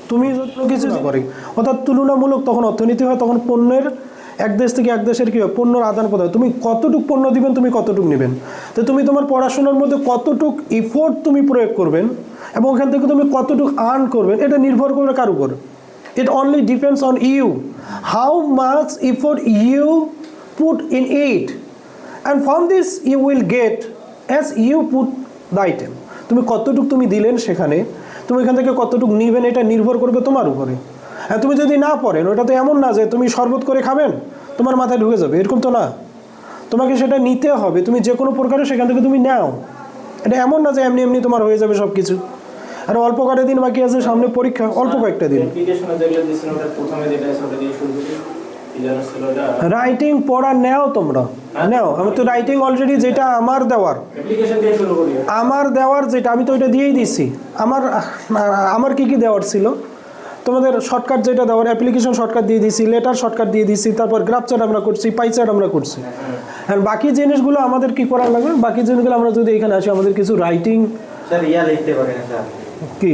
তুমি কিছু করে অর্থাৎ তুলনামূলক তখন অর্থনীতি হয়, তখন পণ্যের এক দেশ থেকে এক দেশের কী হয়, পণ্যর আদান প্রদান, তুমি কতটুক পণ্য দিবেন, তুমি কতটুক নেবেন, তো তুমি তোমার পড়াশোনার মধ্যে কতটুক ইফোর্ট তুমি প্রয়োগ করবেন এবং ওখান থেকে তুমি কতটুক আর্ন করবেন, এটা নির্ভর করবে কার উপর? It only depends on you, how much effort you put in it, and from this you will get as you put the item. তুমি কতটুক তুমি দিলেন সেখানে, তুমি এখান থেকে কতটুক নিবেন, এটা নির্ভর করবে তোমার উপরে। আর তুমি যদি না পড়েন, ওটা তো এমন না যে তুমি শরবত করে খাবেন তোমার মাথায় ঢুকে যাবে, এরকম তো না। তোমাকে সেটা নিতে হবে, তুমি যে কোনো প্রকারে সেখান থেকে তুমি নাও। এটা এমন না যে এমনি এমনি তোমার হয়ে যাবে সব কিছু। আর অল্প কটা দিন বাকি আছে, সামনে পরীক্ষা, অল্প কয়েকটা দিন। রাইটিং পড়া নেও, তোমরা নেও। আমি তো রাইটিং অলরেডি, যেটা আমার দেওয়ার যেটা আমি তো ওইটা দিয়েই দিছি। আমার কি কি দেওয়ার ছিল, তোমাদের শর্টকাট যেটা দেওয়ার, অ্যাপ্লিকেশন শর্টকাট দিয়ে দিছি, লেটার শর্টকাট দিয়ে দিছি, তারপর গ্রাফ চার্ট আমরা করছি, পাই চার্ট আমরা করছি। আর বাকি জিনিসগুলো আমাদের কি করা লাগবে, বাকি জিনিসগুলো আমরা যদি এখানে আসি, আমাদের কিছু রাইটিং লিখতে পারি না স্যার, কি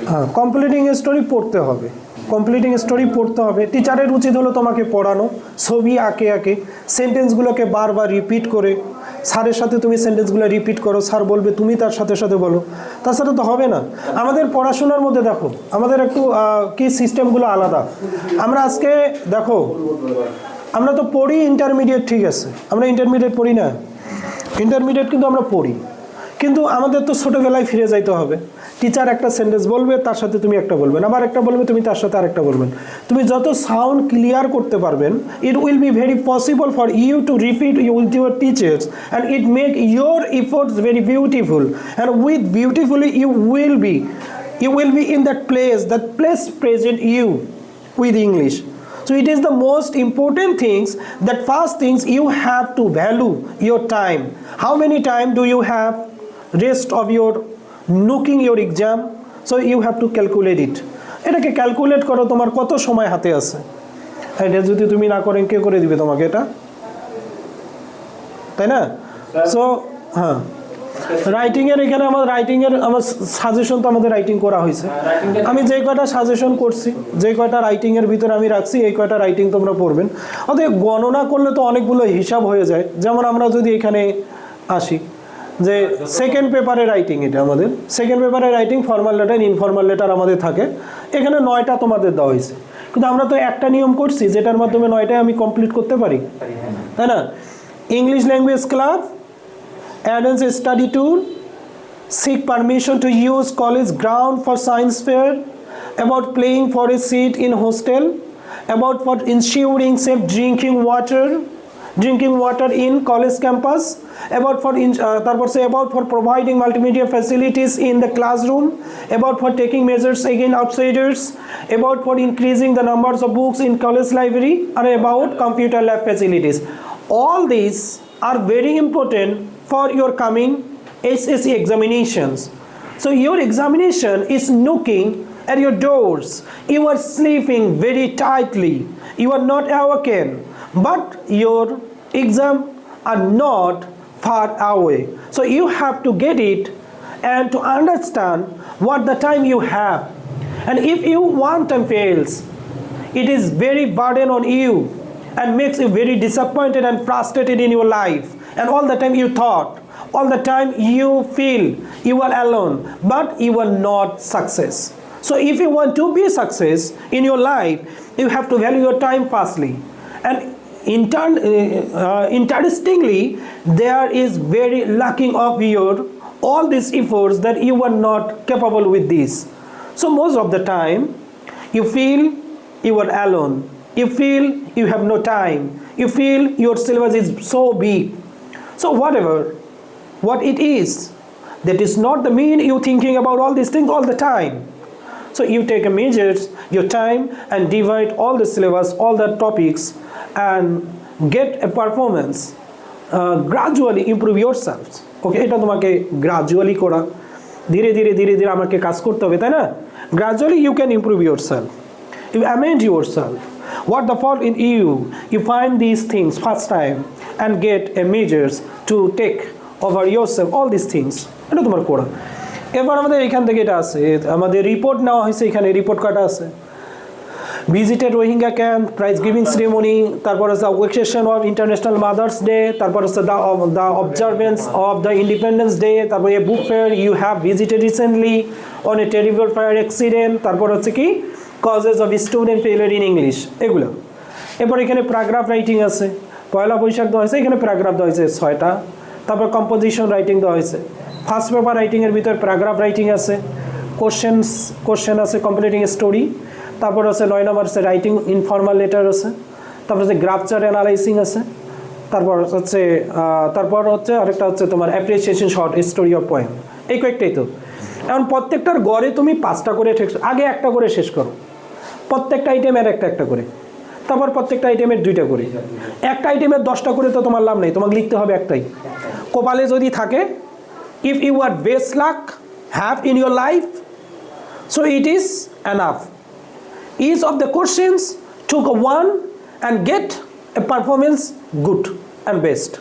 হ্যাঁ, কমপ্লিটিং স্টোরি পড়তে হবে, কমপ্লিটিং স্টোরি পড়তে হবে। টিচারের উচিত হলো তোমাকে পড়ানো, ছবি আঁকে আঁকে সেন্টেন্সগুলোকে বারবার রিপিট করে, স্যারের সাথে তুমি সেন্টেন্সগুলো রিপিট করো, স্যার বলবে তুমি তার সাথে সাথে বলো, তাছাড়া তো হবে না। আমাদের পড়াশোনার মধ্যে দেখো, আমাদের একটু কি সিস্টেমগুলো আলাদা। আমরা আজকে দেখো, আমরা তো পড়ি ইন্টারমিডিয়েট, ঠিক আছে, আমরা ইন্টারমিডিয়েট পড়ি না, ইন্টারমিডিয়েট কিন্তু আমরা পড়ি, কিন্তু আমাদের তো ছোটোবেলায় ফিরে যাইতে হবে। টিচার একটা সেন্টেন্স বলবে, তার সাথে তুমি একটা বলবেন, আবার একটা বলবে, তুমি তার সাথে আরেকটা বলবেন। তুমি যত সাউন্ড ক্লিয়ার করতে পারবেন, it will be very possible for you to repeat with your teachers, and it make your efforts very beautiful, and with beautifully you will be in that place present you with English. So it is the most important things, that first things you have to value your time. How many time do you have rest of your nooking your exam? So you have to calculate it. এটাকে calculate করো, তোমার কত সময় হাতে আছে। এটা যদি তুমি না করেন, কে করে দিবে তোমাকে এটা, তাই না? সো হ্যাঁ, রাইটিংয়ের এখানে আমার সাজেশন তো আমাদের রাইটিং করা হয়েছে। আমি যে কয়টা সাজেশন করছি, যে কয়টা রাইটিংয়ের ভিতরে আমি রাখছি, এই কয়টা রাইটিং তোমরা পড়বেন। অতএব গণনা করলে তো অনেকগুলো হিসাব হয়ে যায়। যেমন আমরা যদি এখানে আসি, যে সেকেন্ড পেপারে রাইটিং, এটা আমাদের সেকেন্ড পেপারে writing, formal letter, informal letter আমাদের থাকে। এখানে 9টা তোমাদের দেওয়া হয়েছে, কিন্তু আমরা তো একটা নিয়ম করছি যেটার মাধ্যমে 9টায় আমি কমপ্লিট করতে পারি, তাই না? English language club, Address study tour, seek permission to use college ground for science fair, about playing for a seat in hostel, about for ensuring safe drinking water in college campus, about for providing multimedia facilities in the classroom, about for taking measures against outsiders, about for increasing the numbers of books in college library, and about computer lab facilities. All these are very important for your coming SSC examinations. So your examination is knocking at your doors. You are sleeping very tightly. You are not awakened, but your exam are not far away. So you have to get it and to understand what the time you have. And if you one time fails, it is very burden on you and makes you very disappointed and frustrated in your life. And all the time you thought, all the time you feel you are alone, but you are not success. So if you want to be success in your life, you have to value your time firstly. And interestingly, there is very lacking of your all these efforts, that you are not capable with this. So most of the time you feel you are alone, you feel you have no time, you feel your syllabus is so big. So what it is, that is not the mean you thinking about all these things all the time. So you take a measures your time and divide all the syllabus, all the topics, and get a performance, gradually improve yourself. Okay, এটা তোমাকে gradually করা, ধীরে ধীরে আমাকে কাজ করতে হবে, তাই না? Gradually you can improve yourself, you amend yourself. What the fault in you find these things first time and get a measures to take over yourself, all this things, এটা তোমার করা। এবার আমাদের এখান থেকে এটা আছে, আমাদের রিপোর্ট নেওয়া হয়েছে, এখানে রিপোর্ট কাটা আছে, visited Rohingya camp, prize giving ceremony, তারপর হচ্ছে occasion of international mothers day, তারপর হচ্ছে the observance of the independence day, তারপর a book fair you have visited recently on a terrible fire accident, তারপর হচ্ছে কি causes of student failure in English, এগুলো। এরপর এখানে প্যারাগ্রাফ রাইটিং আছে, পয়লা বৈশাখ দেওয়া হয়েছে, এখানে প্যারাগ্রাফ দেওয়া হয়েছে 6টা, তারপর কম্পোজিশন রাইটিং দেওয়া হয়েছে, ফার্স্ট পেপার রাইটিংয়ের ভিতরে প্যারাগ্রাফ রাইটিং আছে, কোশ্চেন আছে, কমপ্লিটিং স্টোরি, তারপর হচ্ছে 9 নম্বর হচ্ছে রাইটিং ইনফর্মাল লেটার আছে, তারপর হচ্ছে গ্রাফচার অ্যানালাইসিং আছে, তারপর হচ্ছে আরেকটা হচ্ছে তোমার appreciation short story of poem, এই কয়েকটাই তো। এখন প্রত্যেকটার গড়ে তুমি 5টা করে আগে একটা করে শেষ করো, প্রত্যেকটা আইটেমের একটা করে, তারপর প্রত্যেকটা আইটেমের 2টা করে, একটা আইটেমের 10টা করে তো তোমার লাভ নেই, তোমাকে লিখতে হবে একটাই। কপালে যদি থাকে, if you are best luck have in your life, so it is enough. Each of the questions took a one and get a performance good and best.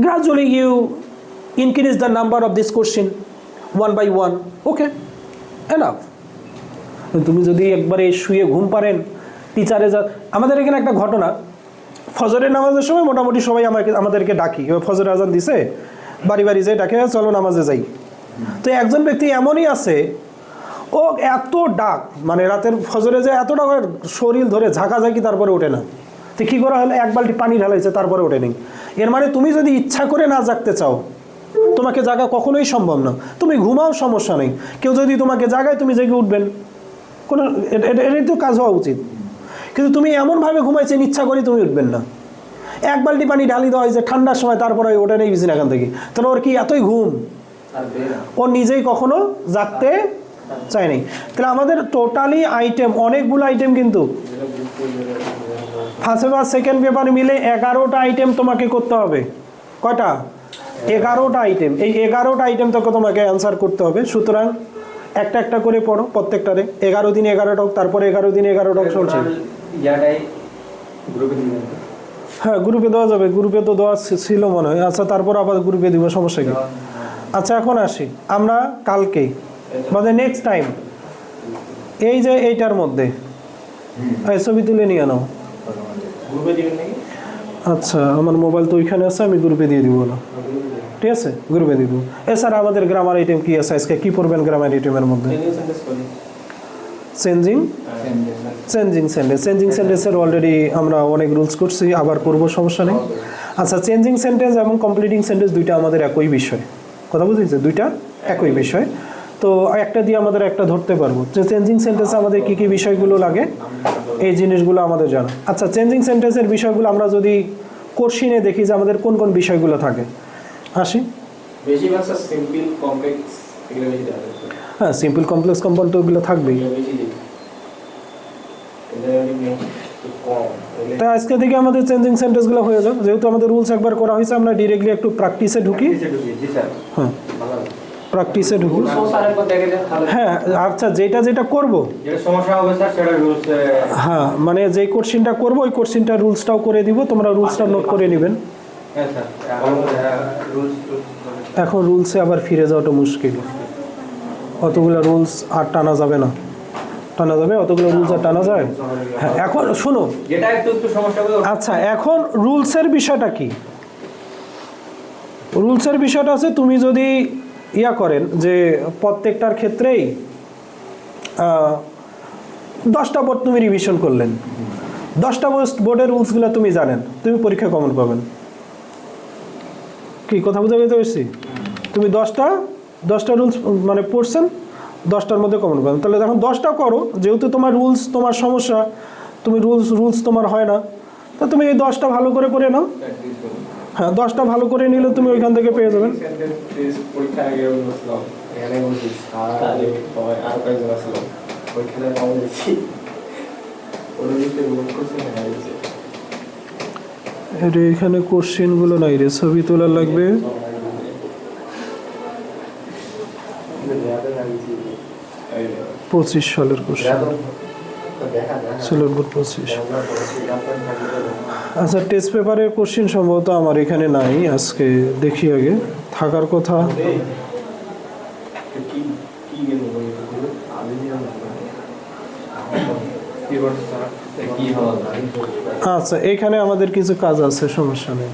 Gradually you increase the number of this question one by one. Okay, enough. তুমি যদি একবারে শুয়ে ঘুম পারেন, টিচারে আমাদের এখানে একটা ঘটনা, ফজরের নামাজের সময় মোটামুটি সবাই আমাদেরকে ডাকি, ফজর আজান দিছে, বাড়ি বাড়ি যাই ডাকে, চলো নামাজে যাই। তো একজন ব্যক্তি এমনই আছে, ও এত ডাক, মানে রাতের ফজরে যে এত ডাক, শরীর ধরে ঝাঁকাঝাঁকি, তারপরে ওঠে না। তো কী করা হলে 1 বালতি পানি ঢালাইছে, তারপরে ওঠে নেই। এর মানে তুমি যদি ইচ্ছা করে না জাগতে চাও, তোমাকে জাগা কখনোই সম্ভব না। তুমি ঘুমাও, সমস্যা নেই, কেউ যদি তোমাকে জাগায় তুমি জেগে উঠবেন, কোনো এটাই তো কাজ হওয়া উচিত। কিন্তু তুমি এমনভাবে ঘুমাইছেন, ইচ্ছা করে তুমি উঠবেন না। 1 বালতি পানি ঢালি দেওয়া হয়েছে ঠান্ডার সময়, তারপরে ওঠে নেই বিছানা এখান থেকে, তাহলে ওর কি এতই ঘুম? ও নিজেই কখনো জাগতে চাই নাই। তাহলে আমাদের টোটালি আইটেম, অনেকগুলো আইটেম, কিন্তু ফার্স্ট পেপার সেকেন্ড পেপার মিলে 11টা আইটেম তোমাকে করতে হবে। কয়টা? 11টা আইটেম। এই 11টা আইটেম তোকে তোমাকে অ্যান্সার করতে হবে। সুতরাং একটা করে পড়ো প্রত্যেকটারে, 11 দিন 11টা হোক, তারপরে 11 দিন 11টা হোক, চলছে। হ্যাঁ, গ্রুপে দেওয়া যাবে, গ্রুপে তো দেওয়া ছিল মনে হয়। আচ্ছা, তারপর আবার গ্রুপে দিব, সমস্যা কি? আচ্ছা, এখন আসি আমরা কালকে, মানে নেক্সট টাইম, এই যে এইটার মধ্যে ছবি তুলে নিয়ে নাও। আচ্ছা, আমার মোবাইল তো ওইখানে আছে, আমি গ্রুপে দিয়ে দিব না, ঠিক আছে? গ্রুপে দিয়ে দেবো। এছাড়া আমাদের গ্রামার আইটেম কি আছে আজকে? কি পড়বেন গ্রামার আইটেমের মধ্যে? চেঞ্জিং সেন্টেন্সের অলরেডি আমরা অনেক রুলস করছি, আবার করবো, সমস্যা নেই। আচ্ছা, চেঞ্জিং সেন্টেন্স এবং কমপ্লিটিং সেন্টেন্স দুইটা আমাদের একই বিষয়, কথা বুঝেছে? দুইটা একই বিষয়। তো একটা দিয়ে আমাদের একটা ধরতে পারবো যে চেঞ্জিং সেন্টেন্সে আমাদের কী কী বিষয়গুলো লাগে, এই জিনিসগুলো আমাদের জানা। আচ্ছা, চেঞ্জিং সেন্টেন্সের বিষয়গুলো আমরা যদি কোশ্চিনে দেখি যে আমাদের কোন কোন বিষয়গুলো থাকে, আসি। হ্যাঁ, সিম্পল কমপ্লেক্স কম্পাউন্ড তো ওগুলো থাকবেই। তাই আজকে থেকে আমাদের চেঞ্জিং সেন্টেন্সগুলো হয়ে যাবে, যেহেতু আমাদের রুলস একবার করা হয়েছে, আমরা ডিরেক্টলি একটু প্র্যাকটিসে ঢুকি। হ্যাঁ, প্র্যাকটিসে ঢুকি। হ্যাঁ, আচ্ছা, যেটা করবো, হ্যাঁ, মানে যেই কোশ্চিনটা করবো ওই কোশ্চিনটা রুলসটাও করে দিব, তোমরা রুলসটা নোট করে নেবেন। এখন রুলসে আবার ফিরে যাওয়াটা মুশকিল, অতগুলো রুলস আর টানা যাবে না। টানা যাবে? অতগুলো রুলস আর টানা যায়? হ্যাঁ, এখন শোনো, আচ্ছা, এখন রুলসের বিষয়টা কি? রুলসের বিষয়টা আছে, তুমি যদি করেন যে প্রত্যেকটার ক্ষেত্রেই 10টা বোর্ড তুমি রিভিশন করলেন, 10টা বোর্ডের রুলসগুলো তুমি জানেন, তুমি পরীক্ষা কমন পাবেন। কি কথা বুঝতে পেরেছি? তুমি 10টা রুলস মানে পড়ছেন, 10টার মধ্যে কমন পাবেন। তাহলে যখন 10টা করো, যেহেতু তোমার রুলস, তোমার সমস্যা, তুমি রুলস তোমার হয় না, তো তুমি এই 10টা ভালো করে নাও। হ্যাঁ, 10টা ভালো করে নিলে তুমি ওইখান থেকে পেয়ে যাবেন। এখানে কোশ্চেনগুলো নাই রে, ছবি তোলা লাগবে। পঁচিশ সালের কোশ্চেন। সিলেট বোর্ড 25। আচ্ছা, টেস্ট পেপারের কোশ্চেন সম্ভবত আমার এখানে নাই, আজকে দেখি আগে থাকার কথা। আচ্ছা, এখানে আমাদের কিছু কাজ আছে, সমস্যা নেই।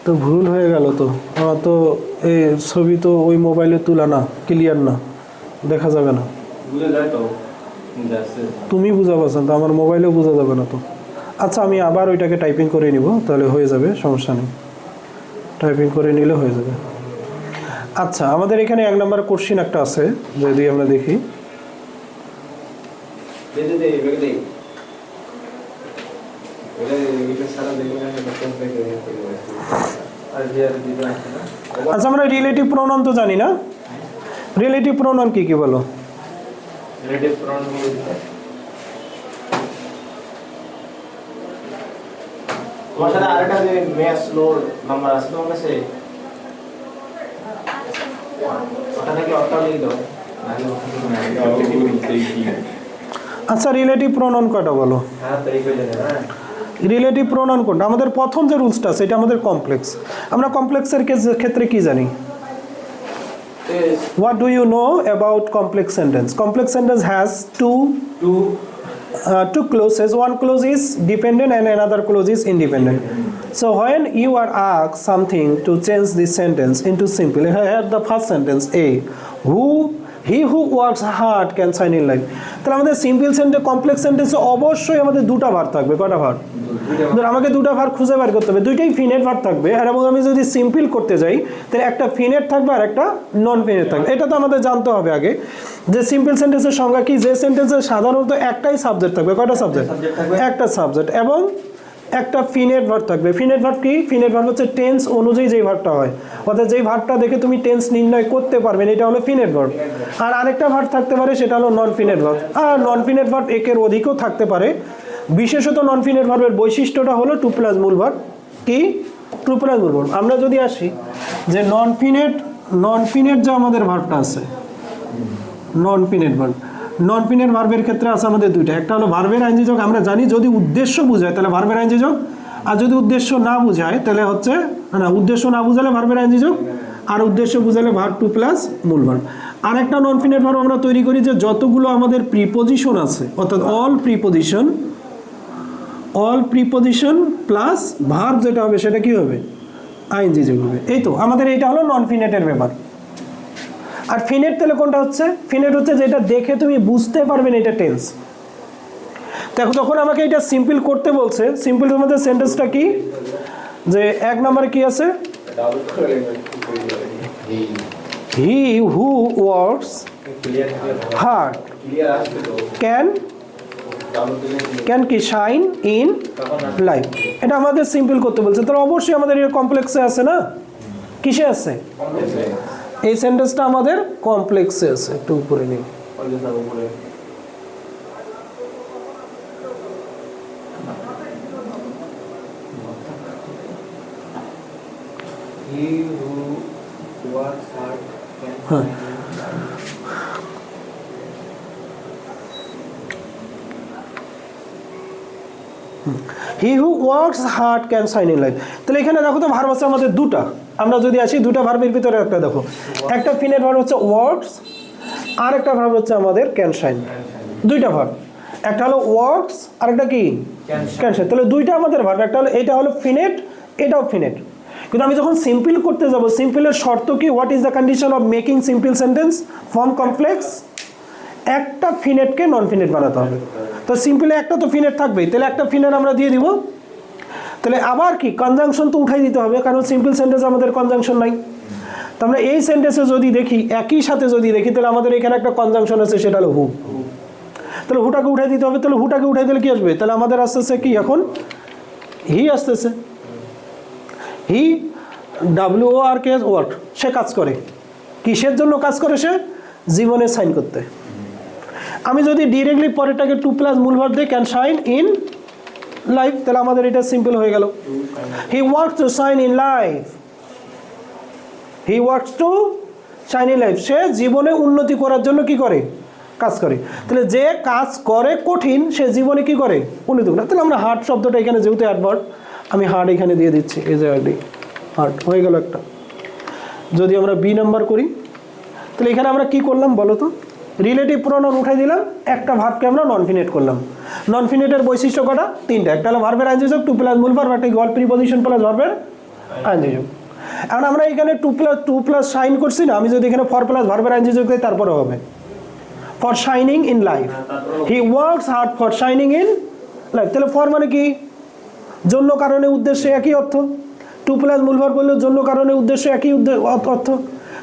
তো ভুল হয়ে গেল তো, আমার তো এই ছবি তো ওই মোবাইলে তোলা না, ক্লিয়ার না, দেখা যাবে না। তুমি বুঝা পাচ্ছেন তো, আমার মোবাইলেও বোঝা যাবে না তো। আচ্ছা, আমি আবার ওইটাকে টাইপিং করে নিব, তাহলে হয়ে যাবে, সমস্যা নেই, টাইপিং করে নিলে হয়ে যাবে। আচ্ছা, আমাদের এখানে 1 নম্বর কোশ্চেন একটা আছে, যদি আমরা দেখি। আচ্ছা, আমরা রিলেটিভ প্রোনাউন তো জানি না, রিলেটিভ প্রোনাউন কি কি বলো? রিলেটিভ প্রোনাউন তোমার সাথে আরেকটা যে ম্যাথস লোড নাম্বার আছে তোমার কাছে, ওটা নাকি অর্থাৎ লিখে দাও। আচ্ছা, রিলেটিভ প্রোনাউন কয়টা বলো? রিলেটিভ প্রোনাউন কোনটা? আমাদের প্রথম যে রুলসটা আছে এটা আমাদের কমপ্লেক্স। আমরা কমপ্লেক্সের ক্ষেত্রে কি জানি? What do you know about complex sentence? Complex sentence has two clauses. One clause is dependent and another clause is independent. So when you are asked something to change this sentence into simple, here the first sentence A, he who works hard can shine in life. তাহলে আমাদের simple sentence, complex সেন্টেন্সে অবশ্যই আমাদের দুটো verb থাকবে। কয়টা verb? ধর আমাকে দুটো ভার্ব খুঁজে বের করতে হবে, দুইটাই ফিনেট ভার্ব থাকবে। আর এবং আমি যদি সিম্পল করতে যাই তাহলে একটা ফিনেট থাকবে আর একটা নন ফিনেট থাকবে। এটা তো আমাদের জানতে হবে আগে যে সিম্পল সেন্টেন্সের সংজ্ঞা কি। যে সেন্টেন্সে সাধারণত একটাই সাবজেক্ট থাকবে। কয়টা সাবজেক্ট? একটা সাবজেক্ট এবং একটা ফিনেট ভার্ব থাকবে। ফিনেট ভার্ব কি? ফিনেট ভার্ব হচ্ছে টেন্স অনুযায়ী যেই ভার্বটা হয়, অর্থাৎ যেই ভার্বটা দেখে তুমি টেন্স নির্ণয় করতে পারবেন, এটা হলো ফিনেট ভার্ব। আর আরেকটা ভার্ব থাকতে পারে, সেটা হলো নন ফিনেট ভার্ব। আর নন ফিনেট ভার্ব একের অধিকও থাকতে পারে। বিশেষত নন ফিনেট ভার্বের বৈশিষ্ট্যটা হলো টু প্লাস মূল ভার্ব। কি? টু প্লাস মূল ভার্ব। আমরা যদি আসি যে নন ফিনেট যে আমাদের ভার্বটা আছে, নন ফিনেট ভার্ব, নন ফিনেট ভার্বের ক্ষেত্রে আছে আমাদের দুইটা। একটা হলো ভার্বের আইনযোগ, আমরা জানি যদি উদ্দেশ্য বোঝায় তাহলে ভার্বের আইনযোগ, আর যদি উদ্দেশ্য না বোঝায় তাহলে হচ্ছে না, উদ্দেশ্য না বোঝালে ভার্বের আইনযোগ, আর উদ্দেশ্য বোঝালে ভার্ব টু প্লাস মূল ভার্ব। আর একটা নন ফিনেট ভার্ব আমরা তৈরি করি যে যতগুলো আমাদের প্রিপোজিশন আছে, অর্থাৎ অল প্রিপোজিশন প্লাস ভার্ব যেটা হবে সেটা কি হবে? আইনযোগ হবে। এই তো আমাদের এইটা হলো নন ফিনেটের ব্যাপার। আর ফিনেট তাহলে কোনটা হচ্ছে? ফিনেট হচ্ছে যেটা দেখে তুমি বুঝতে পারবে না এটা টেন্স। দেখো, যখন আমাকে এটা সিম্পল করতে বলছে, সিম্পল মধ্যে সেন্টেন্সটা কি? যে 1 নম্বরে কি আছে? হি হু ওয়ার্কস হার্ড ক্যান কি শাইন ইন লাইফ। এটা আমাদের সিম্পল করতে বলছে। তাহলে অবশ্যই আমাদের এটা কমপ্লেক্সে আছে না? কিসে আছে? এই সেন্টেন্সটা আমাদের কমপ্লেক্সে আছে। একটু উপরে নেই, হ্যাঁ। He who works hard can shine in life. তাহলে এখানে দেখো তো ভার্ব আছে আমাদের দুটা। আমরা যদি আসি দুটা ভার্বের ভিতরে একটা দেখো, একটা ফিনেট ভার্ব হচ্ছে ওয়ার্কস, আর একটা ভার্ব হচ্ছে আমাদের ক্যান শাইন। দুইটা ভার্ব, একটা হলো ওয়ার্কস আর একটা কি ক্যান শাইন। তাহলে দুইটা আমাদের ভার্ব, একটা হলো এটা হলো ফিনেট, এটাও ফিনেট। কিন্তু আমি যখন সিম্পল করতে যাব, সিম্পলের শর্ত কি? What is the condition of making simple sentence from complex? একটা ফিনেটকে নন ফিনেট বানাতে হবে। তো সিম্পলে একটা তো ফিনেট থাকবেই, তাহলে একটা ফিনেট আমরা দিয়ে দিব। তাহলে আবার কি কনজাংশন তো উঠাই দিতে হবে, কারণ সিম্পল সেন্টেন্স আমাদের কনজাংশন নাই। তো আমরা এই সেন্টেন্সে যদি দেখি, একই সাথে যদি দেখি, তাহলে আমাদের এখানে একটা কনজাংশন আছে, সেটা হলো হু। তাহলে হুটাকে উঠাই দিতে হবে। তাহলে হুটাকে উঠাই দিলে কি আসবে? তাহলে আমাদের আসতেছে কি? এখন হি আসতেছে। হি WORK ওয়ার্ক, সে কাজ করে। কিসের জন্য কাজ করে? সে জীবনে সাইন করতে। আমি যদি ডিরেক্টলি পরেরটাকে টু প্লাস মূল ভার্ব দিয়ে ক্যান শাইন ইন লাইফ, তাহলে আমাদের এটা সিম্পল হয়ে গেল। He wants to shine in life. He works to shine in life, সে জীবনে উন্নতি করার জন্য কি করে, কাজ করে। তাহলে যে কাজ করে কঠিন সে জীবনে কি করে, উন্নতি করে। তাহলে আমরা হার্ড শব্দটা এখানে যেহেতু অ্যাডভার্ব, আমি হার্ড এখানে দিয়ে দিচ্ছি, এই যে হার্ড হয়ে গেল একটা। যদি আমরা বি নাম্বার করি তাহলে এখানে আমরা কি করলাম বলো তো, রিলেটিভ প্রোনাউন উঠাই দিলাম, একটা ভার্বকে আমরা নন ফিনেট করলাম। নন ফিনেটের বৈশিষ্ট্য কটা, তিনটা। একটা হলো ভার্বের আইনযোজক, টু প্লাস মূল ভার্ব, একটা ইকুয়াল প্রিপজিশন প্লাস ভার্বের আইনযোজক। এখন আমরা এখানে টু প্লাস সাইন করছি না, আমি যদি এখানে ফর প্লাস ভার্বের আইনযোজক দিই তারপরে হবে for shining in life, he works hard for shining in life. তাহলে ফর মানে কি, জন্য কারণে উদ্দেশ্যে একই অর্থ। টু প্লাস মূল ভার্ব বললে জন্য কারণে উদ্দেশ্যে একই অর্থ।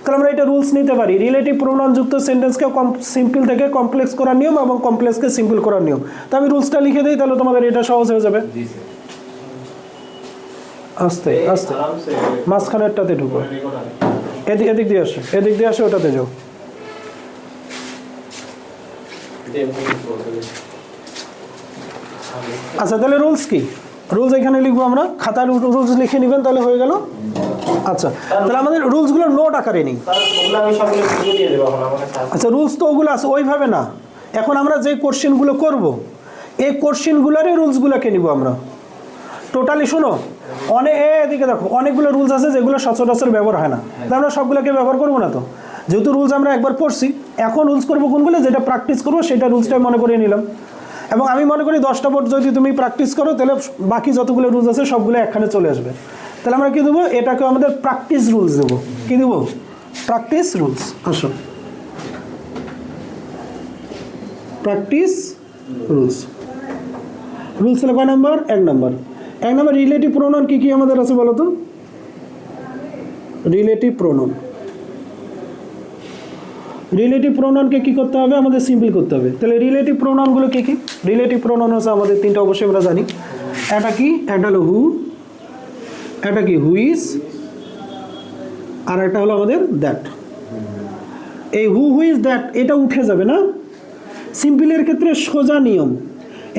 তাহলে আমরা এটা রুলস নিতে পারি, রিলেটিভ প্রোনাউন যুক্ত সেন্টেন্সকে সিম্পল থেকে কমপ্লেক্স করার নিয়ম এবং কমপ্লেক্সকে সিম্পল করার নিয়ম। তো আমি রুলসটা লিখে দিই, তাহলে তোমাদের এটা সহজ হয়ে যাবে। আস্তে আস্তে মাঝখানেরটাতে ঢুকো, এদিক দিয়ে আসো, এদিক দিয়ে আসো, ওটাতে যাও। আচ্ছা তাহলে রুলস কি, রুলস এখানে লিখবো আমরা, খাতায় রুলস লিখে নেবেন তাহলে হয়ে গেল। আচ্ছা তাহলে আমাদের রুলসগুলো নোট আকারে নেই। আচ্ছা রুলস তো ওগুলো আছে, ওইভাবে না। এখন আমরা যে কোশ্চেনগুলো করব এই কোশ্চেনগুলোরই রুলসগুলোকে নিব আমরা টোটালি। শোনো, এদিকে দেখো, অনেকগুলো রুলস আছে যেগুলো সচরাচর ব্যবহার হয় না, আমরা সবগুলোকে ব্যবহার করবো না। তো যেহেতু রুলস আমরা একবার পড়ছি, এখন রুলস করবো কোনগুলো, যেটা প্র্যাকটিস করবো সেটা রুলসটাই মনে করে নিলাম। এবং আমি মনে করি 10টা বোর্ড যদি তুমি প্র্যাকটিস করো তাহলে বাকি যতগুলো রুলস আছে সবগুলো একখানে চলে আসবে। তাহলে আমরা কী দেবো, এটাকে আমাদের প্র্যাকটিস রুলস দেবো। কী দেবো, প্র্যাকটিস রুলস। আসো, প্র্যাকটিস রুলস। রুলস হলো কয় number, 1 number. 1 number relative pronoun কী কী আমাদের আছে বলো তো, রিলেটিভ প্রোনাউন। রিলেটিভ প্রোনাউনকে কী করতে হবে, আমাদের সিম্পল করতে হবে। তাহলে রিলেটিভ প্রোনাউনগুলো কী কী, রিলেটিভ প্রোনাউন হচ্ছে আমাদের 3টা, অবশ্যই আমরা জানি। একটা কি, একটা হলো হু, একটা কি হুইজ, আর একটা হলো আমাদের দ্যাট। এই হু হুইজ দ্যাট এটা উঠে যাবে না, সিম্পলের ক্ষেত্রে সোজা নিয়ম,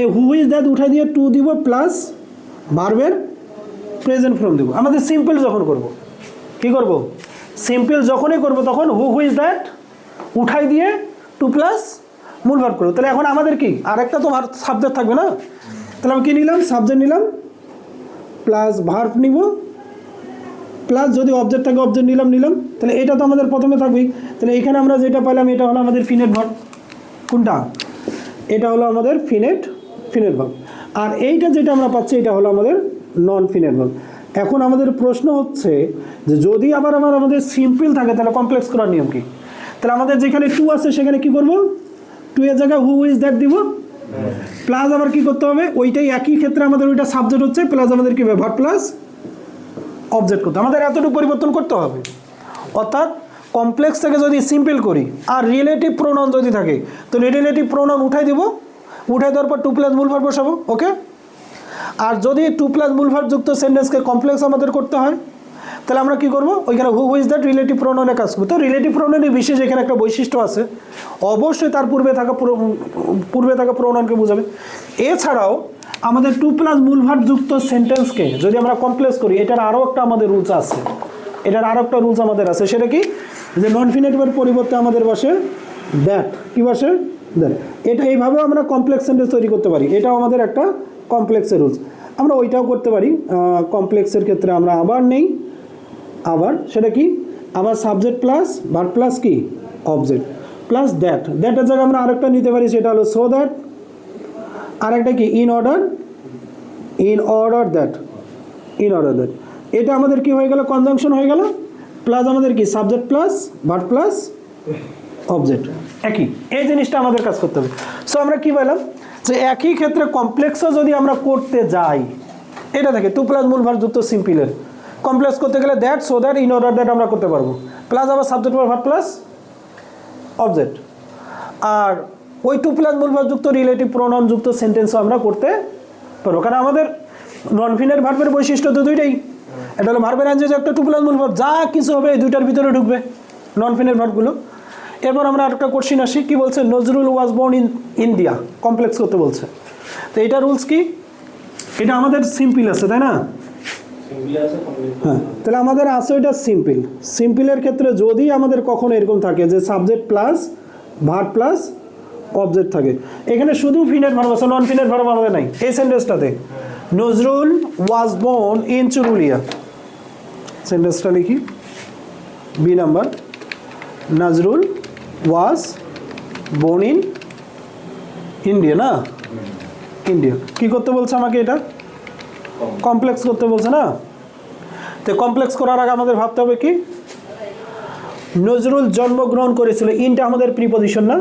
এই হু হুইজ দ্যাট উঠে দিয়ে টু দিব প্লাস ভার্বের প্রেজেন্ট ফর্ম দিব। আমাদের সিম্পল যখন করব, কি করব, সিম্পল যখনই করব তখন হু হুইজ দ্যাট উঠাই দিয়ে টু প্লাস মূল ভার্ব করবো। তাহলে এখন আমাদের কি, আরেকটা তো সাবজেক্ট থাকবে না। তাহলে আমি কী নিলাম, সাবজেক্ট নিলাম প্লাস ভার্ব নিব প্লাস যদি অবজেক্ট থাকে অবজেক্ট নিলাম। তাহলে এটা তো আমাদের প্রথমে থাকবেই। তাহলে এখানে আমরা যেটা পেলাম এটা হলো আমাদের ফিনেট ভার্ব। কোনটা, এটা হলো আমাদের ফিনেট ভার্ব। আর এইটা যেটা আমরা পাচ্ছি এটা হলো আমাদের নন ফিনেট ভার্ব। এখন আমাদের প্রশ্ন হচ্ছে যে যদি আবার আমাদের সিম্পল থাকে তাহলে কমপ্লেক্স করার নিয়ম কি। তাহলে আমাদের যেখানে টু আছে সেখানে কি করব, টু এর জায়গায় হু ইজ দ্যাট দিব, প্লাস আবার কি করতে হবে, ওইটাই একই ক্ষেত্রে আমাদের ওইটা সাবজেক্ট হচ্ছে, প্লাস আমাদের কি ভার্ব প্লাস অবজেক্ট করতে আমাদের এতটুকু পরিবর্তন করতে হবে। অর্থাৎ কমপ্লেক্স থেকে যদি সিম্পল করি আর রিলেটিভ প্রোনাউন যদি থাকে তো রিলেটিভ প্রোনাউন উঠাই দিব, উঠাই দেওয়ার পর টু প্লাস মূল ভার্ব বসাবো, ওকে। আর যদি টু প্লাস মূল ভার্ব যুক্ত সেন্টেন্সকে কমপ্লেক্স আমাদের করতে হয় তাহলে আমরা কি করব, ওইখানে হু ইজ দ্যাট রিলেটিভ প্রোনাউনে কাজ করবো। তো রিলেটিভ প্রোনাউনের বিশেষ এখানে একটা বৈশিষ্ট্য আছে, অবশ্যই তার পূর্বে থাকা প্রোনাউনকে বোঝাবে। এছাড়াও আমাদের টু প্লাস মূল ভার্ব যুক্ত সেন্টেন্সকে যদি আমরা কমপ্লেক্স করি এটার আরও একটা আমাদের রুলস আছে, রুলস আমাদের আছে। সেটা কি, যে নন ফিনেটিভের পরিবর্তে আমাদের বসে দ্যাট, কি বসে দ্যাট। এটা এইভাবেও আমরা কমপ্লেক্স সেন্টেন্স তৈরি করতে পারি, এটাও আমাদের একটা কমপ্লেক্সের রুলস। আমরা ওইটাও করতে পারি। কমপ্লেক্সের ক্ষেত্রে আমরা আবার নেই, আবার সেটা কি, আবার সাবজেক্ট প্লাস ভার্ব প্লাস কি অবজেক্ট প্লাস দ্যাটের জায়গায় আমরা আরেকটা নিতে পারি, সেটা হলো সো দ্যাট, আরেকটা কি ইন অর্ডার দ্যাট। এটা আমাদের কি হয়ে গেল, কনজাংশন হয়ে গেল, প্লাস আমাদের কি subject plus verb plus object একই। এই জিনিসটা আমাদের কাজ করতে হবে। সো আমরা কি বললাম যে একই ক্ষেত্রে কমপ্লেক্সও যদি আমরা করতে যাই, এটা থাকে টু প্লাস মূল ভার্ব যুক্ত সিম্পলের কমপ্লেক্স করতে গেলে that, so that, in order that আমরা করতে পারবো, প্লাস আবার সাবজেক্ট ভার্ব প্লাস অবজেক্ট। আর ওই টু প্লাস মূল ভার্ব যুক্ত রিলেটিভ প্রোনাউন যুক্ত সেন্টেন্সও আমরা করতে পারবো, কারণ আমাদের নন ফিনেট ভার্বের বৈশিষ্ট্য তো দুইটাই। এটা হলো ভার্বের আনছে যে একটা টু প্লাস মূল ভার্ব, যা কিছু হবে এই দুইটার ভিতরে ঢুকবে নন ফিনেট ভার্বগুলো। এরপর আমরা আরেকটা কোশ্চিন আসি, কি বলছে, Nazrul was born in India, complex করতে বলছে। তো এটা রুলস কি, এটা আমাদের সিম্পল আছে তাই না, সিম্পলি আছে কমপ্লিট। হ্যাঁ, তাহলে আমাদের আছে ওইটা সিম্পল। সিম্পলের ক্ষেত্রে যদি আমাদের কখনো এরকম থাকে যে subject plus verb plus object থাকে, এখানে শুধু ফিনেট ভার্ব আছে, নন ফিনেট ভার্ব আমাদের নাই এই সেন্টেন্সটাতে। Nazrul was born in Churulia, সেন্টেন্সটা লিখি B number. Nazrul was born in India, না ইন্ডিয়া। কি করতে বলছে আমাকে? এটা কমপ্লেক্স করতে বলছে না? তো কমপ্লেক্স করার আগে আমাদের ভাবতে হবে কি, নজরুল জন্মগ্রহণ করেছিল, ইনটা আমাদের প্রিপজিশন না?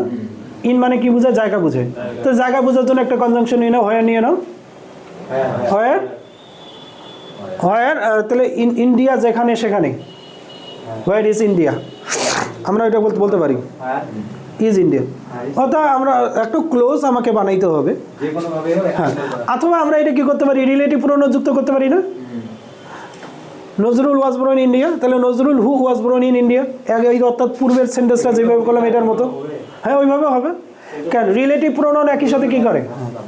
ইন মানে কি বোঝায়? জায়গা বোঝায়। তো জায়গা বোঝার জন্য একটা কনজাংশন নিয়ে নাও, হোয়ার নিয়ে নাও। হোয়ার, হোয়ার তাহলে ইন ইন্ডিয়া যেখানে সেখানে, হোয়ার ইজ ইন্ডিয়া, আমরা এটা বলতে পারি ইজ ইন্ডিয়া। অর্থাৎ আমরা একটু ক্লোজ আমাকে বানাইতে হবে, যে কোনো ভাবে হ্যাঁ। অথবা আমরা এটা কি করতে পারি, রিলেটিভ প্রোনাউন যুক্ত করতে পারি না? Nazrul was born in India, তাহলে Nazrul who was born in India, এই অর্থাৎ পূর্বের সেন্টেন্সটা যেভাবে করলাম এটার মতো, হ্যাঁ ওইভাবে হবে। কেন? রিলেটিভ প্রোনাউন একই সাথে কি করে?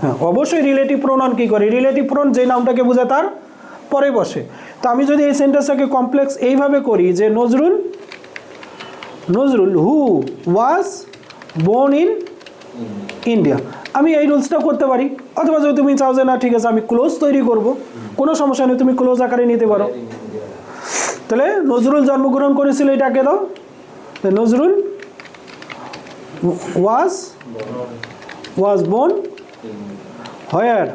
হ্যাঁ অবশ্যই রিলেটিভ প্রোনাউন কি করে, রিলেটিভ প্রোনাউন যে নামটাকে বোঝায় তার পরে বসে। তো আমি যদি এই সেন্টেন্সটাকে কমপ্লেক্স এইভাবে করি যে Nazrul, Nazrul who was born in India, আমি এই রুলসটা করতে পারি। অথবা যদি তুমি চাও যে না ঠিক আছে আমি ক্লোজ তৈরি করব, কোনো সমস্যা নেই, তুমি ক্লোজ আকারে নিতে পারো। তাহলে নজরুল জন্মগ্রহণ করেছিল, এটাকে দাও নজরুল ওয়াজ বোর্ন হোয়ার,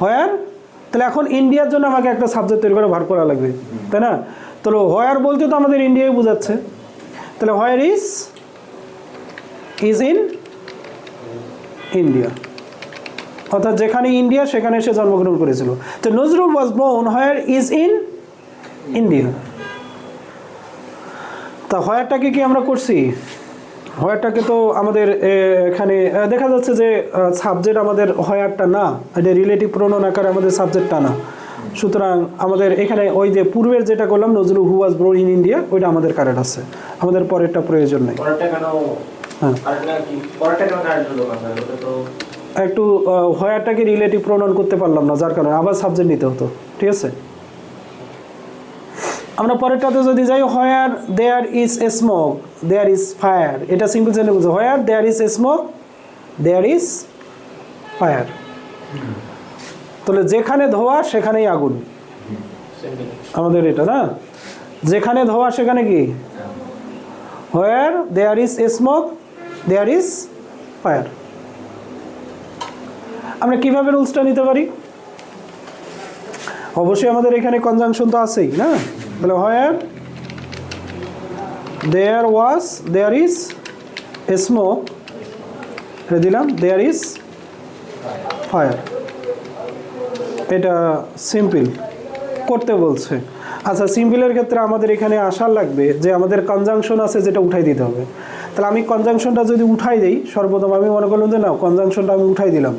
হোয়ার। তাহলে এখন ইন্ডিয়ার জন্য আমাকে একটা সাবজেক্ট তৈরি করে ভার করা লাগবে, তাই না? তাহলে হোয়ার বলতে তো আমাদের ইন্ডিয়ায় বোঝাচ্ছে, তাহলে হোয়ার ইজ ইন ইন্ডিয়া, অর্থাৎ যেখানে ইন্ডিয়া সেখানে সে জন্মগ্রহণ করেছিল। তো Nazrul was born where is in India. তা হোয়ারটাকে কি আমরা করছি? হোয়ারটাকে তো আমাদের এখানে দেখা যাচ্ছে যে সাবজেক্ট আমাদের হোয়ারটা না, এটা রিলেটিভ প্রোনাউন আকারে আমাদের সাবজেক্টটা না। সুতরাং আমাদের এখানে ওই যে পূর্বের যেটা করলাম Nazrul who was born in India, ওইটা আমাদের কারেক্ট আছে, আমাদের পরেরটা প্রয়োজন নেই। পরেরটা কেন? হ্যাঁ, আরেকটা কি পরেরটা কেন কারেক্ট হলো না? ওটা তো একটু হোয়ারটাকে রিলেটিভ প্রোনাউন করতে পারলাম না, যার কারণে আবার সাবজেক্ট নিতে হতো। ঠিক আছে, আমরা পরেরটাতে যদি যাই, where there is a smoke there is fire, এটা সিম্পল সেন্টেন্স বলছে, where there is a smoke there is fire. তাহলে যেখানে ধোঁয়া সেখানেই আগুন, আমাদের এটা না, যেখানে ধোঁয়া সেখানে কি, where there is a smoke there is fire. আমরা কিভাবে রুলসটা নিতে পারি? অবশ্যই আমাদের এখানে কনজাংশন তো আছেই না, তাহলে হোয়ার দেয়ার ইজ এ স্মোক দিলাম, দেয়ার ইজ ফায়ার, এটা সিম্পল করতে বলছে। আচ্ছা, সিম্পলের ক্ষেত্রে আমাদের এখানে আসা লাগবে যে আমাদের কনজাংশন আছে যেটা উঠাই দিতে হবে। তাহলে আমি কনজাংশনটা যদি উঠাই দিই, সর্বপ্রথম আমি মনে করলাম যে না কনজাংশনটা আমি উঠাই দিলাম,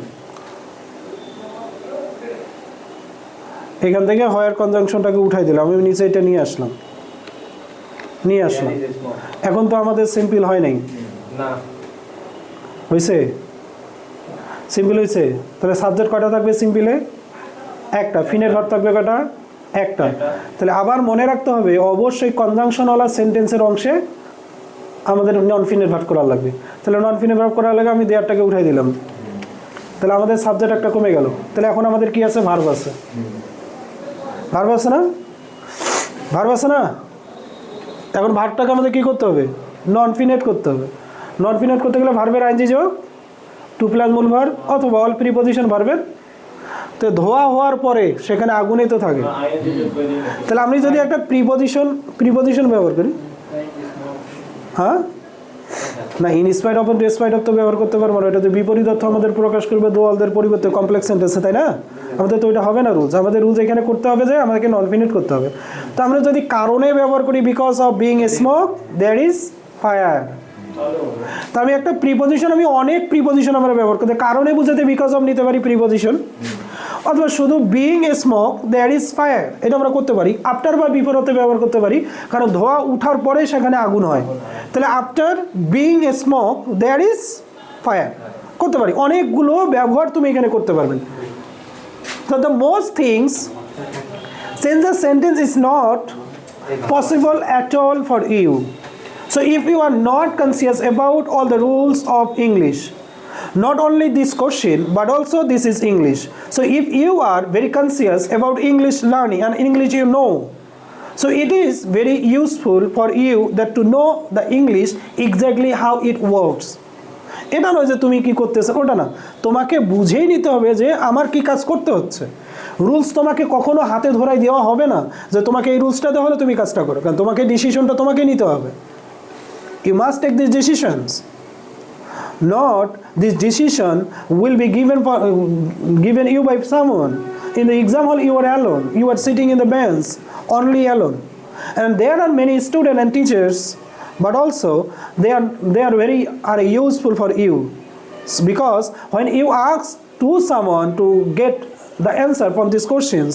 এখান থেকে হোয়ার কনজাংশনটাকে উঠাই দিলাম, আমি নিচে এটা নিয়ে আসলাম। এখন তো আমাদের সিম্পল হয় নাই, না হয়েছে? সিম্পল হয়েছে। তাহলে সাবজেক্ট কয়টা থাকবে সিম্পলে? একটা। ফিনের ভার্ব থাকবে কয়টা? একটা। তাহলে আবার মনে রাখতে হবে অবশ্যই কনজাংশনওয়ালা সেন্টেন্সের অংশে আমাদের নন ফিনের ভার্ব করা লাগবে। তাহলে নন ফিনের ভার্ব করার লাগে আমি দেয়ারটাকে উঠাই দিলাম, তাহলে আমাদের সাবজেক্ট একটা কমে গেল। তাহলে এখন আমাদের কি আছে? ভার্ব আছে, ভার্ব আছে না, ভার্ব আছে না। এখন ভার্বটাকে আমাদের কি করতে হবে? নন ফিনেট করতে হবে। নন ফিনেট করতে গেলে ভার্বের আইনজি যোগ, টু প্লাস মূল ভার্ব অথবা অল প্রিপজিশন ভার্বের। তো ধোয়া হওয়ার পরে সেখানে আগুনই তো থাকে, তাহলে আমি যদি একটা প্রিপজিশন ব্যবহার করি, হ্যাঁ না ইনস্পাইট অফ ডেসপাইট অফ তো ব্যবহার করতে পারবো না, এটা তো বিপরীত অর্থ আমাদের প্রকাশ করবে দোয়ালদের পরিবর্তে কমপ্লেক্স সেন্টেন্সে, তাই না? আমাদের তো ওইটা হবে না রুলস, আমাদের রুলস এখানে করতে হবে যে আমাদেরকে নন ফিনিট করতে হবে। তো আমরা যদি কারণে ব্যবহার করি, because of being a smoke there is fire, তো আমি একটা প্রিপজিশন, আমি অনেক প্রিপজিশন আমরা ব্যবহার করতে, কারণে বুঝাতে বিকজ অফ নিতে পারি প্রিপজিশন, অথবা শুধু being a smoke there is fire এটা আমরা করতে পারি। আফটার বা বিফোর হতে ব্যবহার করতে পারি, কারণ ধোঁয়া উঠার পরে সেখানে আগুন হয়। তাহলে after being a smoke there is fire করতে পারি। অনেকগুলো ব্যবহার তুমি এখানে করতে পারবেন। তো the most things since the sentence is not possible at all for you. So if you are not conscious about all the rules of English, not only this question but also this is English, so if you are very conscious about English learning and English you know, so it is very useful for you that to know the English exactly how it works. এটা নয় যে তুমি কি করতেছো ওটা না, তোমাকে বুঝেই নিতে হবে যে আমার কি কাজ করতে হচ্ছে। রুলস তোমাকে কখনো হাতে ধরাই দেওয়া হবে না যে তোমাকে এই রুলসটা দেওয়া হলে তুমি কাজটা করো, কারণ তোমাকে ডিসিশনটা তোমাকে নিতে হবে। You must take these decisions. Not this decision will be given you by someone. In the exam hall you are alone. You are sitting in the bench only alone. And there are many students and teachers, but also they are very useful for you. Because when you ask to someone to get the answer from these questions,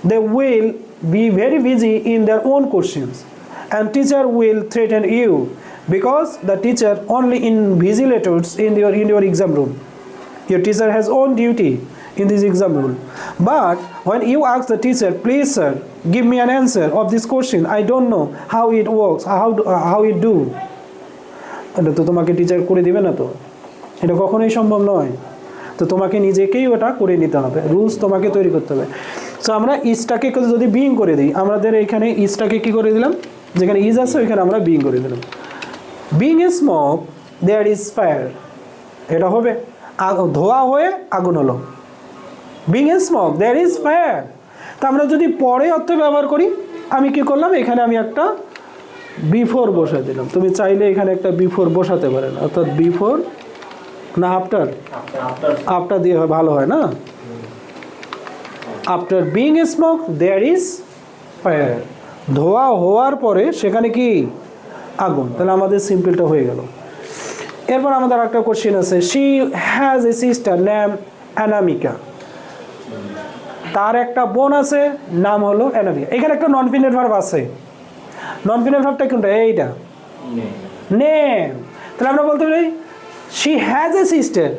they will be very busy in their own questions. And teacher will threaten you. Because the teacher only invigilators in your exam room. Your teacher has own duty in this exam room. But when you ask the teacher, please sir, give me an answer of this question, I don't know how it works, how it do. এটা তো তোমাকে teacher করে দিবে না, তো এটা কখনোই সম্ভব নয়। তো তোমাকে নিজেকেই ওটা করে নিতে হবে, রুলস তোমাকে তৈরি করতে হবে। সো আমরা ইজটাকে যদি বিইং করে দিই, আমাদের এখানে ইজটাকে কি করে দিলাম, যেখানে ইজ আছে ওইখানে আমরা বিইং করে দিলাম। Being a smoke, there is fire. এটা হবে ধোয়া হয়ে আগুন হলো। Being a smoke, there is fire. তা আমরা যদি পরে অর্থ ব্যবহার করি, আমি কি করলাম, এখানে আমি একটা বিফোর বসে দিলাম। তুমি চাইলে এখানে একটা বিফোর বসাতে পারেন, অর্থাৎ বিফোর না আফটার, আফটার দিয়ে ভালো হয় না। After being a smoke there is fire, ধোয়া হওয়ার পরে সেখানে কি আগুন। তাহলে আমাদের সিম্পলটা হয়ে গেল। এরপর আমাদের একটা কোশ্চেন আছে, she has a sister name Anamika. তার একটা বোন আছে, নাম হলো অ্যানামিকা। এখানে একটা নন ফিনেট ভার্ব আছে। নন ফিনেট ভার্বটা কোনটা, এইটা নেম। তাহলে আমরা বলতে পারি she has a sister,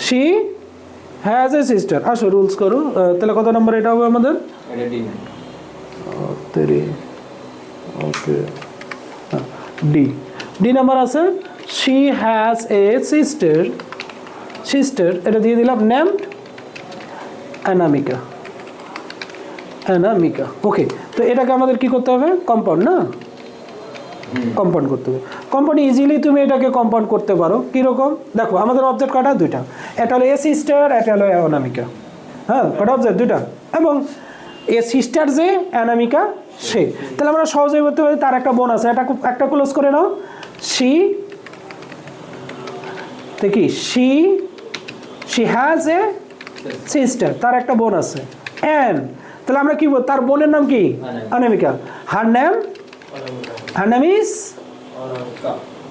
she has a sister. আসো রুলস করো। তাহলে কত নম্বর এটা হবে আমাদের, ওকে ডি নাম্বার আছে। She has a sister, sister এটা দিয়ে দিলাম নেমড অ্যানামিকা, অ্যানামিকা। ওকে, তো এটাকে আমাদের কি করতে হবে, কম্পাউন্ড না, কম্পাউন্ড করতে হবে। কম্পাউন্ড ইজিলি তুমি এটাকে কম্পাউন্ড করতে পারো। কীরকম দেখো, আমাদের অবজেক্ট কটা, দুইটা, এটা হলো এ সিস্টার, এটা হলো অ্যানামিকা। হ্যাঁ, কটা অবজেক্ট, দুইটা। এবং এ সিস্টার যে, অ্যানামিকা সে। তাহলে আমরা সহজেই বলতে পারি তার একটা বোন আছে। এটা একটা ক্লোজ করে নাও, শি দেখি, শি হ্যাজ এ সিস্টার, তার একটা বোন আছে। অ্যান্ড তাহলে আমরা কি বল, তার বোনের নাম কি, Anamika. Her name, her name is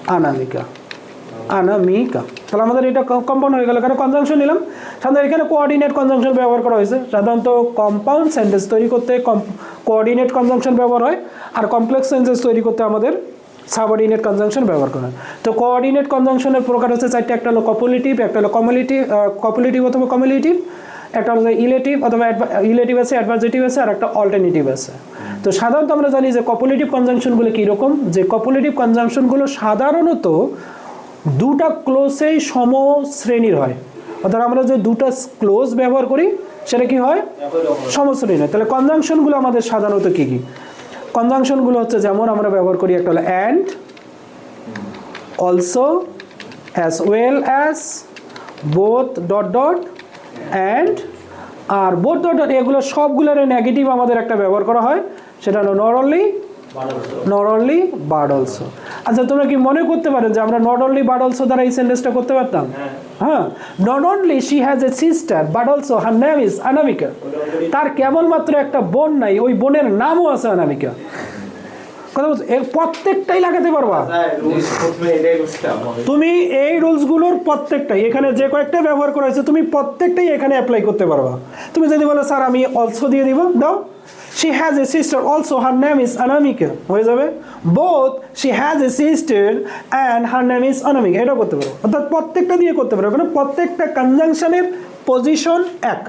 Anamika, Anamika. তাহলে আমাদের এটা কম্পাউন্ড হয়ে গেল, কারণ কনজাংশন নিলাম। সাধারণত এখানে কোঅর্ডিনেট কনজাংশন ব্যবহার করা হয়েছে। সাধারণত কম্পাউন্ড সেন্টেন্স তৈরি করতে কোঅর্ডিনেট কনজাংশন ব্যবহার হয়, আর কমপ্লেক্স সেন্টেন্স তৈরি করতে আমাদের সাবঅর্ডিনেট কনজাংশন ব্যবহার করা হয়। তো কোঅর্ডিনেট কনজাংশনের প্রকার হচ্ছে চারটে। একটা হলো কপুলেটিভ, একটা হলো কপুলেটিভ অথবা কমিউলেটিভ, একটা হলো ইলেটিভ অথবা ইলেটিভ আছে, অ্যাডভার্জেটিভ আছে, আর একটা অল্টারনেটিভ আছে। তো সাধারণত আমরা জানি যে কপুলেটিভ কনজাংশনগুলো কীরকম, যে কপুলেটিভ কনজাংশনগুলো সাধারণত দুটা ক্লোজেই সম শ্রেণীর হয়। অর্থাৎ আমরা যে দুটা ক্লোজ ব্যবহার করি সেটা কি হয়, সমশ্রেণীর হয়। তাহলে কনজাংশনগুলো আমাদের সাধারণত কী কী, কনজাংশনগুলো হচ্ছে যেমন আমরা ব্যবহার করি, একটা হলো and, also, as well as, both dot dot, and, আর বোথ ডট ডট। এগুলো সবগুলোর নেগেটিভ আমাদের একটা ব্যবহার করা হয়, সেটা হলো not only, not only but also. আচ্ছা, তোমরা কি মনে করতে পারো যে আমরা নট অনলি বাট অলসো দ্বারা এই সেন্টেন্সটা করতে পারতাম? হ্যাঁ, not only she has a sister but also her name is Anamika. তার কেবলমাত্র একটা বোন নাই, ওই বোনের নামও আছে অ্যানামিকা। কথা বলছো, এর প্রত্যেকটাই লাগাতে পারবা তুমি। এই রুলসগুলোর প্রত্যেকটাই এখানে যে কয়েকটা ব্যবহার করা হয়েছে, তুমি প্রত্যেকটাই এখানে অ্যাপ্লাই করতে পারবা। তুমি যদি বলো স্যার আমি অলসো দিয়ে দিব, দাও। She has a sister also, her name is Anamika, হয়ে যাবে। Both she has a sister and her name is Anamika, এটা করতে পারো। অর্থাৎ প্রত্যেকটা দিয়ে করতে পারো, কারণ প্রত্যেকটা কনজাংশনের পজিশন এক।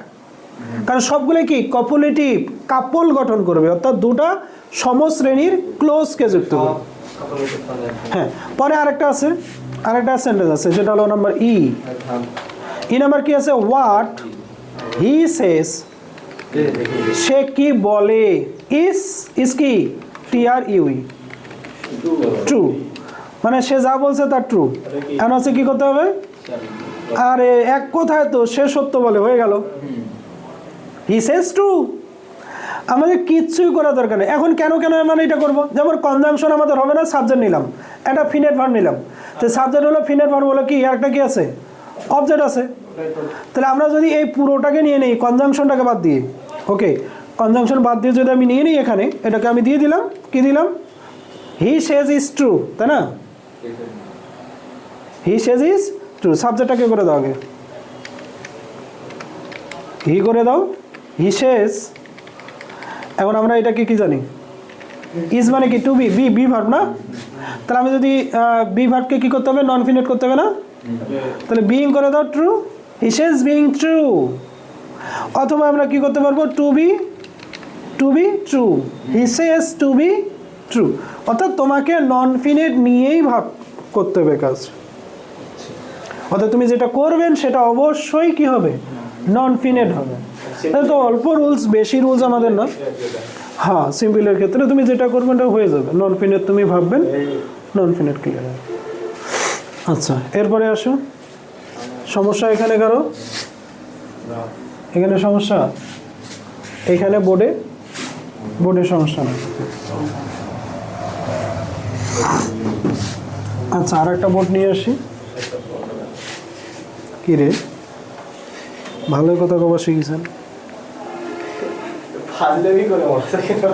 কারণ সবগুলো কি কপুলেটিভ, কাপল গঠন করবে, অর্থাৎ দুটা সমশ্রেণীর ক্লোজকে যুক্ত করবে। হ্যাঁ, পরে আরেকটা সেন্টেন্স আছে, সেটা হলো নাম্বার ই। নাম্বার কি আছে? হোয়াট হি সেজ, সে কি বলে। ইস কি TRUE, ট্রু, মানে সে যা বলছে তা ট্রু। এখন হচ্ছে কি করতে হবে? আরে এক কথায় তো সে সত্য বলে, হয়ে গেল। হি সেজ ট্রু। আমাদের কিচ্ছুই করার দরকার নেই। এখন কেন আমরা এটা করবো? যেমন কনজাংশন আমাদের হবে না, সাবজেক্ট নিলাম, একটা ফিনেট ভার্ব নিলাম, তো সাবজেক্ট হলো ফিনেট ভার্ব হলো কি, একটা কি আছে? অবজেক্ট আছে। তাহলে আমরা যদি এই পুরোটাকে নিয়ে নিই, কনজাংশনটাকে বাদ দিয়ে, ওকে, কনজাংশন বাদ দিয়ে যদি আমি নিয়ে নিই এখানে, এটাকে আমি দিয়ে দিলাম, কি দিলাম? হি সেজ ইজ ট্রু, তাই না? হি সেজ ইজ ট্রু। সাবজেক্টটাকে করে দাও আগে, হি করে দাও, হি সেজ। এখন আমরা এটাকে কি জানি? ইজ মানে কি? টু বি, বি ভার্ব না? তাহলে আমি যদি বি ভার্বকে কি করতে হবে? নন ফিনেট করতে হবে না? তাহলে বিইং করে দাও true, he says being true. অথবা আমরা কি করতে পারবো? To be true, he says to be true. অর্থাৎ তোমাকে নন ফিনেট নিয়েই ভাব করতে হবে কাজ। অর্থাৎ তুমি যেটা করবেন সেটা অবশ্যই কি হবে? নন ফিনেট হবে। তাহলে তো অল্প রুলস, বেশি রুলস আমাদের না। হ্যাঁ, সিম্পলের ক্ষেত্রে তুমি যেটা করবেন ওটা হয়ে যাবে। নন ফিনেট তুমি ভাববেন, নন ফিনেট ক্লিয়ার। আচ্ছা, এরপরে আসো। সমস্যা এখানে কারো? এখানে সমস্যা? এখানে বোর্ডে সমস্যা না। আচ্ছা, আর একটা বোর্ড নিয়ে আসি। কি রে, ভালোই কথা কবা শিখেছেন। ফাজলামি করে মরছে কেন?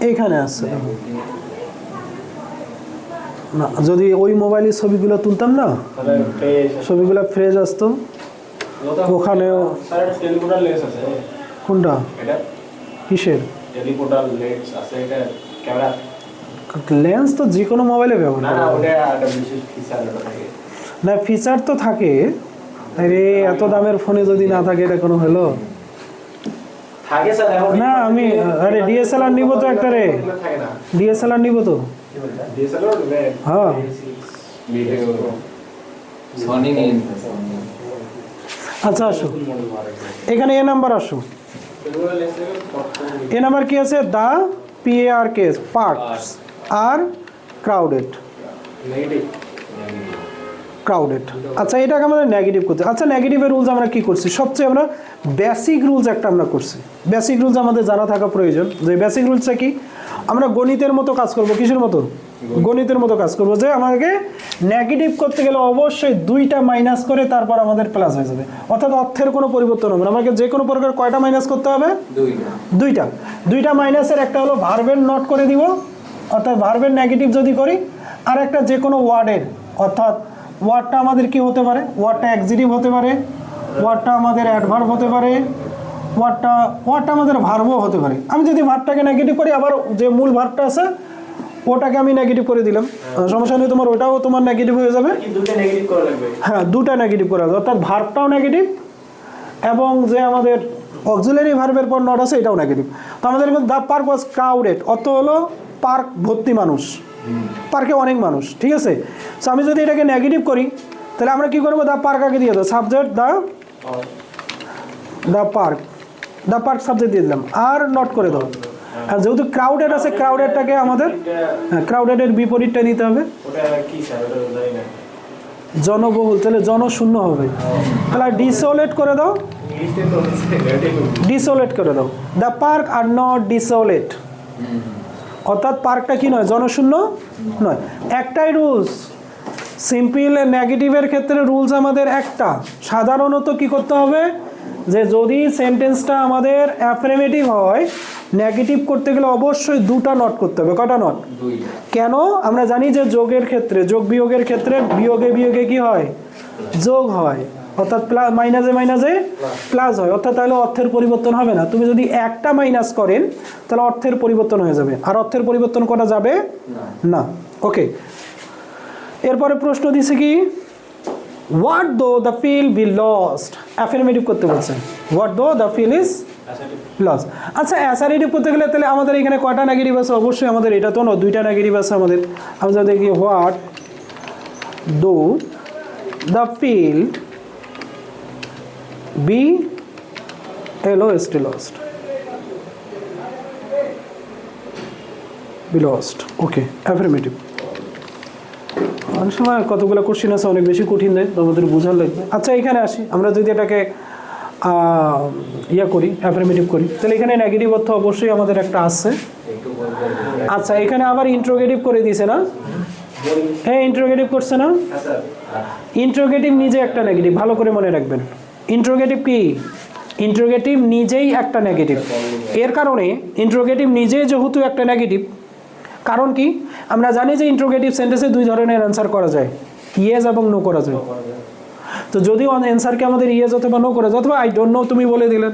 এইখানে আছে না, যদি ওই মোবাইলের ছবিগুলো তুলতাম না, ছবিগুলো ফ্রেশ আসতো। ওখানেও টেলিফোটাল লেন্স আছে। কোনটা? এটা কিসের টেলিফোটাল লেন্স আছে, এটা ক্যামেরা লেন্স তো যে কোনো মোবাইলে ব্যবহার না করা না, যায়। ওটা একটা বিশেষ ফিচার থাকে না, ফিচার তো থাকে। আরে এত দামের ফোনে যদি না থাকে এটা কোনো হলো? থাকে স্যার। এখন না আমি আরে ডিএসএলআর নিব তো একটা রে, থাকে না। ডিএসএলআর নিব তো। ডিএসএলআর হ্যাঁ, সনি নিয়ে আচ্ছা আসো এখানে এ নাম্বার আসো। এ নাম্বার কি আছে? দা PARK পার্কস আর ক্রাউডেড। আচ্ছা, এটাকে আমাদের নেগেটিভ করতে। আচ্ছা, নেগেটিভের রুলস আমরা কি করছি? সবচেয়ে আমরা বেসিক রুলস একটা আমরা করছি। বেসিক রুলস আমাদের জানা থাকা প্রয়োজন। যে বেসিক রুলসটা কি? আমরা গণিতের মতো কাজ করব। কিসের মতো? গণিতের মতো কাজ করব। যে আমাকে নেগেটিভ করতে গেলে অবশ্যই দুইটা মাইনাস করে তারপর আমাদের প্লাস হয়ে যাবে। অর্থাৎ অর্থের কোনো পরিবর্তন হবে না। আমাকে যে কোনো প্রকার কয়টা মাইনাস করতে হবে? দুইটা মাইনাসের একটা হলো ভার্বের নট করে দিব, অর্থাৎ ভার্বের নেগেটিভ যদি করি, আর একটা যে কোনো ওয়ার্ডের, অর্থাৎ ওয়ার্ডটা আমাদের কি হতে পারে? ওয়ার্ডটা অ্যাডজেক্টিভ হতে পারে, ওয়ার্ডটা আমাদের অ্যাডভার্ব হতে পারে, ওয়ার্ডটা আমাদের ভার্বও হতে পারে। আমি যদি ভার্বটাকে নেগেটিভ করি, আবার যে মূল ভার্বটা আছে ওটাকে আমি নেগেটিভ করে দিলাম, সমস্যা নেই, তোমার ওটাও তোমার নেগেটিভ হয়ে যাবে। দুটো নেগেটিভ করা লাগবে। হ্যাঁ, দুটা নেগেটিভ করা যাবে, অর্থাৎ ভার্বটাও নেগেটিভ এবং যে আমাদের অক্সিলারি ভার্বের পর নট আছে এটাও নেগেটিভ। তো আমাদের দ্য পার্ক ওয়াজ ক্রাউডেড, অর্থ হলো পার্ক ভর্তি মানুষ, পার্কে অনেক মানুষ, ঠিক আছে। সো আমি যদি এটাকে নেগেটিভ করি তাহলে আমরা কি করবো? দ্য পার্ক আগে দিয়ে দেবো, সাবজেক্ট দ্য পার্ক সাবজেক্ট দিয়ে দিলাম, আর নট করে দাও। আর যেহেতু ক্রাউডেড আছে, ক্রাউডেডটাকে আমাদের ক্রাউডেডের বিপরীতটা নিতে হবে। ওটা কি স্যার? ওটা জানি না। জনবহুল, তাহলে জনশূন্য হবে। তাহলে ডিসোলেট করে দাও, ইংলিশে তো নেগেটিভ। ডিসোলেট করে দাও। দ্য পার্ক আর নট ডিসোলেট, অর্থাৎ পার্কটা কি নয়? জনশূন্য নয়। একটাই রুলস, সিম্পল নেগেটিভের ক্ষেত্রে রুলস আমাদের একটা। সাধারণত কি করতে হবে? যে যদি সেন্টেন্সটা আমাদের অ্যাফার্মেটিভ হয়, নেগেটিভ করতে গেলে অবশ্যই দুটা নট করতে হবে। কটা নট? কেন? আমরা জানি যে যোগের ক্ষেত্রে, যোগ বিয়োগের ক্ষেত্রে বিয়োগে কি হয়? যোগ হয়, অর্থাৎ মাইনাসে প্লাস হয়, অর্থাৎ তাহলে অর্থের পরিবর্তন হবে না। তুমি যদি একটা মাইনাস করেন তাহলে অর্থের পরিবর্তন হয়ে যাবে, আর অর্থের পরিবর্তন করা যাবে না। ওকে, এরপরে প্রশ্ন দিছে কি? হোয়াট দো the field B lost, affirmative করতে বলছে, হোয়াট দো দ্য ফিল্ড ইজ লস। আচ্ছা অ্যাসারেটিভ করতে গেলে তাহলে আমাদের এখানে কয়টা নেগেটিভ আছে? অবশ্যই আমাদের এটা তো না, দুইটা নেগেটিভ আছে আমাদের। আমরা দেখি হোয়াট দো the field B lost, lost B lost, okay affirmative. অনেক সময় কতগুলো কোশ্চেন আছে অনেক বেশি কঠিন দেয়, তোমাদের বোঝার লাগবে। আচ্ছা এখানে আসি, আমরা যদি এটাকে ইয়া করি, অ্যাফার্মেটিভ করি, তাহলে এখানে নেগেটিভ অর্থ অবশ্যই আমাদের একটা আছে। আচ্ছা এখানে আবার ইন্ট্রোগেটিভ করে দিয়েছে না? হ্যাঁ ইন্ট্রোগেটিভ করছে না? ইন্ট্রোগেটিভ নিজে একটা নেগেটিভ, ভালো করে মনে রাখবেন। ইন্ট্রোগেটিভ কি? ইন্ট্রোগেটিভ নিজেই একটা নেগেটিভ। এর কারণে ইন্ট্রোগেটিভ নিজেই যেহেতু একটা নেগেটিভ, কারণ কি আমরা জানি যে ইন্ট্রোগেটিভ সেন্টেন্সে দুই ধরনের অ্যান্সার করা যায়, ইয়েস এবং নো করা যায়। তো যদি অ্যান্সারকে আমাদের ইয়েস অথবা নো করা যায়, অথবা আই ডোন্ট নো তুমি বলে দিলেন,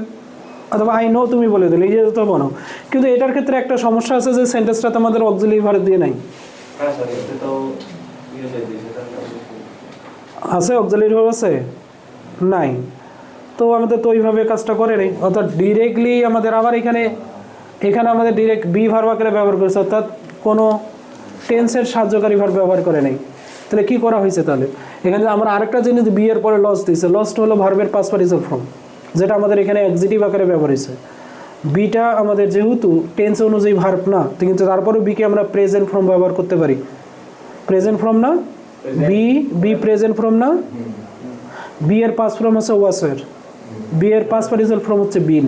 অথবা আই নো তুমি বলে দিলে, ইয়েস অথবা নো। কিন্তু এটার ক্ষেত্রে একটা সমস্যা আছে যে সেন্টেন্সটাতে আমাদের অক্সিলারি ভার্ব দিয়ে নাই। আছে অক্সিলারি ভার্ব আছে? নাই। তো আমাদের তো ওইভাবে কাজটা করে নেই, অর্থাৎ ডিরেক্টলি আমাদের আবার এখানে আমাদের ডিরেক্ট বি ভার্ব আকারে ব্যবহার করেছে, অর্থাৎ কোনো টেন্সের সাহায্যকারী ভার্ব ব্যবহার করে নেই। তাহলে কি করা হয়েছে? তাহলে এখানে আমরা আরেকটা জিনিস বি এর পরে লস্ট দিয়েছে। লস্ট হলো ভার্বের পাস্ট পার্টিসিপল ফর্ম, যেটা আমাদের এখানে এক্সিটিভ আকারে ব্যবহার হয়েছে। বিটা আমাদের যেহেতু টেন্স অনুযায়ী ভার্ব না, কিন্তু তারপরেও বিকে আমরা প্রেজেন্ট ফর্ম ব্যবহার করতে পারি। প্রেজেন্ট ফর্ম না? বি প্রেজেন্ট ফর্ম না? বি এর পাস্ট ফর্ম হচ্ছে ওয়াসের, বি এর পাস্ট পার্টিসিপল ফর্ম হচ্ছে বিন।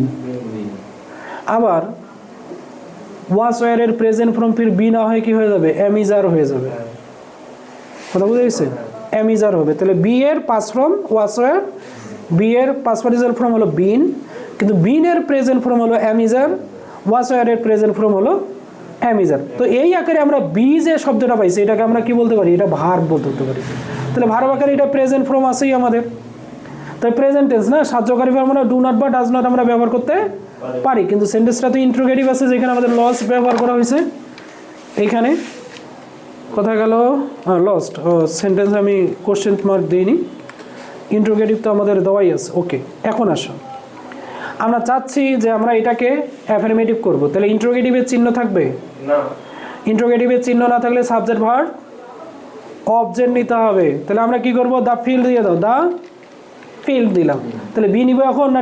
আবার ওয়াস ওয়ারের প্রেজেন্ট ফর্ম ফির বি না হয় কি হয়ে যাবে? অ্যামিজার হয়ে যাবে। কথা বুঝে গেছে? অ্যামিজার হবে। তাহলে বি এর past form was were, be এর পাস্ট পার্টিসিপল ফর্ম হলো বিন, কিন্তু বিন এর প্রেজেন্ট ফর্ম হলো অ্যামিজার, ওয়াস ওয়ারের প্রেজেন্ট ফর্ম হলো অ্যামিজার। তো এই আকারে আমরা বি যে শব্দটা পাইছি এটাকে আমরা কি বলতে পারি? এটা ভার্ব বলতে পারি। তাহলে ভার্ব আকারে এটা প্রেজেন্ট ফর্ম আছেই আমাদের। তাই প্রেজেন্ট টেন্স না, সাহায্যকারী ভার্ব আমরা ডু নট বা ডাজ নট আমরা ব্যবহার করতে পারি, কিন্তু সেন্টেন্সটা তো ইন্ট্রোগেটিভ আছে যেখানে আমাদের লস ব্যবহার করা হয়েছে। এইখানে কোথায় গেল? লস্ট সেন্টেন্স আমি কোশ্চেন মার্ক দিইনি, ইন্ট্রোগেটিভ তো আমাদের দেওয়াই আছে। ওকে এখন আসো, আমরা চাচ্ছি যে আমরা এটাকে অ্যাফার্মেটিভ করব, তাহলে ইন্ট্রোগেটিভের চিহ্ন থাকবে না? ইন্ট্রোগেটিভের চিহ্ন না থাকলে সাবজেক্ট ভার্ব অবজেক্ট নিতে হবে। তাহলে আমরা কি করব? দ্য ফিল্ড দিয়ে দাও, দ্য ফিল্ড দিলাম। তাহলে বি নিব এখন না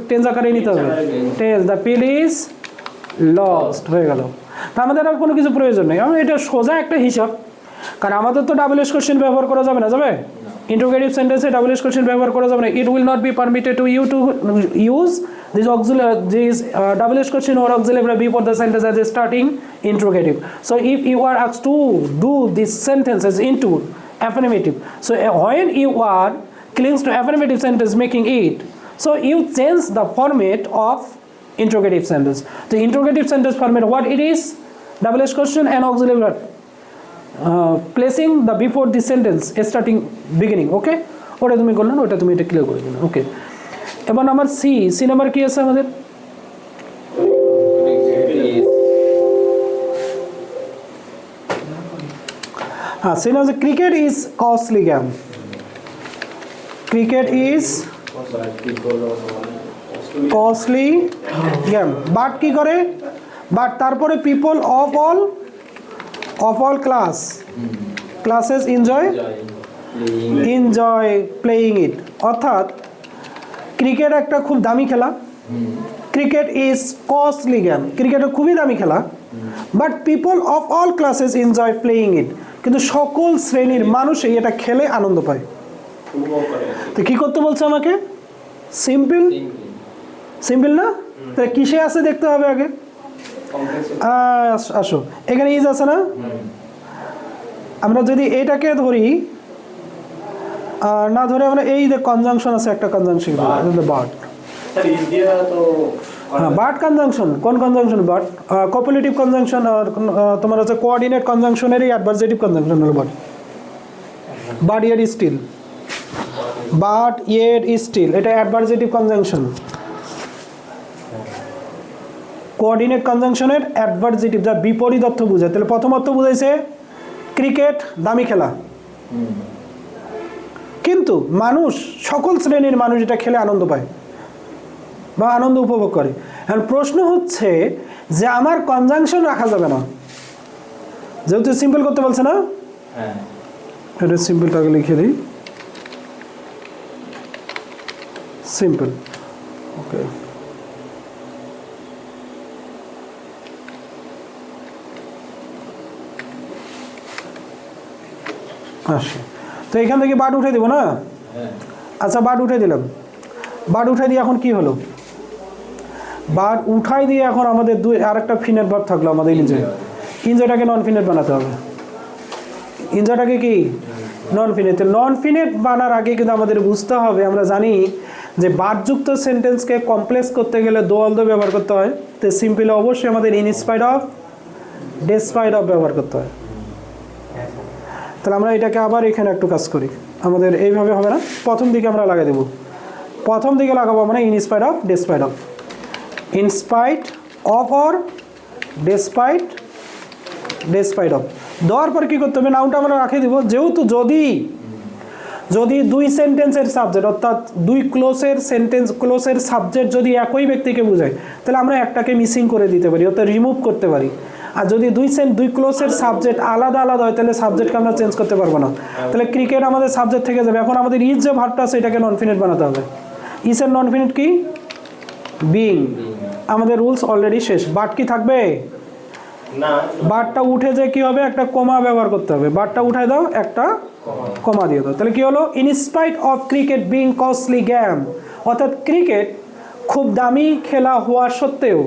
টেন্স আকারে নিতে হবে? Tense, the field is lost হয়ে গেল। তা আমাদের আর কোনো কিছু প্রয়োজন নেই, আমরা এটা সোজা একটা হিসাব। কারণ আমাদের তো ডাবল এস কোশ্চেন ব্যবহার করা যাবে না, যাবে? ইন্ট্রোগেটিভ সেন্টেন্সে ডাবল এস কোশ্চেন ব্যবহার করা যাবে না। It will not be permitted to you to use this double S question or auxiliary before the sentence as a starting interrogative. So if you are asked to do these sentences into affirmative, so when you are clings to affirmative sentence making it, so you change the format of interrogative sentence. The interrogative sentence format, what it is? Double S question and auxiliary verb, placing the before the sentence starting beginning. Okay, ওটা তুমি করলে না, ওটা তুমি এটা clear করে দিলে। ওকে, এবার নাম্বার সি নাম্বার কি আছে আমাদের? হ্যাঁ, see number cricket is costly game. Cricket is costly game. But কি করে? বাট তারপরে people of all classes enjoy playing it. অর্থাৎ ক্রিকেট একটা খুব দামি খেলা, cricket is costly game, cricket খুবই দামি খেলা, but people of all classes enjoy playing it, কিন্তু সকল শ্রেণীর মানুষই এটা খেলে আনন্দ পায়। তো কি করতে বলছে আমাকে? সিম্পল না? তাহলে কিসে আছে দেখতে হবে আগে। আসো, এখানে ইজ আছে না? আমরা যদি এইটাকে ধরি, না ধরে আমরা এই যে কনজাংশন আছে, একটা কনজাংশন বাট, হ্যাঁ বাট কনজাংশন। কোন কনজাংশন? বাট কপারেটিভ কনজাংশন, আর তোমার হচ্ছে কোঅর্ডিনেট কনজাংশনেরই অ্যাডভার্সেটিভ কনজাংশন হলো but. But yet is still, but yet is still, এটা অ্যাডভার্সেটিভ কনজাংশন। কোঅর্ডিনেট কনজাংশনের অ্যাডভার্সেটিভ, যা বিপরীত অর্থ বোঝায়। তাহলে প্রথম অর্থ বুঝাইছে ক্রিকেট দামি খেলা, কিন্তু মানুষ, সকল শ্রেণীর মানুষ এটা খেলে আনন্দ পায় বা আনন্দ উপভোগ করে। এখন প্রশ্ন হচ্ছে যে আমার কনজাংশন রাখা যাবে না, যেহেতু সিম্পল করতে বলছে না, হ্যাঁ এটা সিম্পলটাকে লিখে দিই, সিম্পল। ওকে, আসে তো এখান থেকে বাট উঠে দিব না। হ্যাঁ আচ্ছা, বাট উঠে দিলাম, বাট উঠে দিয়ে এখন কি হলো, বাট উঠাই দিয়ে এখন আমাদের আরেকটা ফিনেট ভার্ব থাকলো আমাদের ইনজয়। ইনজয়টাকে নন ফিনেট বানাতে হবে। ইনজয়টাকে কি নন ফিনেট। নন ফিনেট বানার আগে কিন্তু আমাদের বুঝতে হবে, আমরা জানি যে বাটযুক্ত সেন্টেন্সকে কমপ্লেক্স করতে গেলে দোয়াল দো ব্যবহার করতে হয়। তো সিম্পলি অবশ্যই আমাদের ইনস্পাইট অফ, ডেসপাইট অফ ব্যবহার করতে হয়। তাহলে আমরা এটাকে আবার এখানে একটু কাজ করি, আমাদের এইভাবে হবে না, প্রথম দিকে আমরা লাগাই দেবো, প্রথম দিকে লাগাবো মানে in spite of, despite of, in spite of or despite, despite of. দেওয়ার পর কী করতে হবে, নাউনটা আমরা রাখে দিব। যেহেতু যদি দুই সেন্টেন্সের সাবজেক্ট অর্থাৎ দুই ক্লোজের সাবজেক্ট যদি একই ব্যক্তিকে বোঝায়, তাহলে আমরা একটাকে মিসিং করে দিতে পারি, অর্থাৎ রিমুভ করতে পারি। আর যদি দুই ক্লোজের সাবজেক্ট আলাদা আলাদা হয়, তাহলে সাবজেক্টকে আমরা চেঞ্জ করতে পারবো না। তাহলে ক্রিকেট আমাদের সাবজেক্ট থেকে যাবে। এখন আমাদের ইজ যে ভার্বটা আছে এটাকে নন ফিনিট বানাতে হবে। ইজের নন ফিনিট কি, বিং। আমাদের রুলস অলরেডি শেষ। বাট কি থাকবে না, বারটা উঠে যে কি হবে, একটা কমা ব্যবহার করতে হবে। বারটা উঠায় দাও, একটা কমা দিয়ে দাও, তাহলে কি হলো, in spite of cricket being costly game, অর্থাৎ ক্রিকেট খুব দামি খেলা হওয়া সত্ত্বেও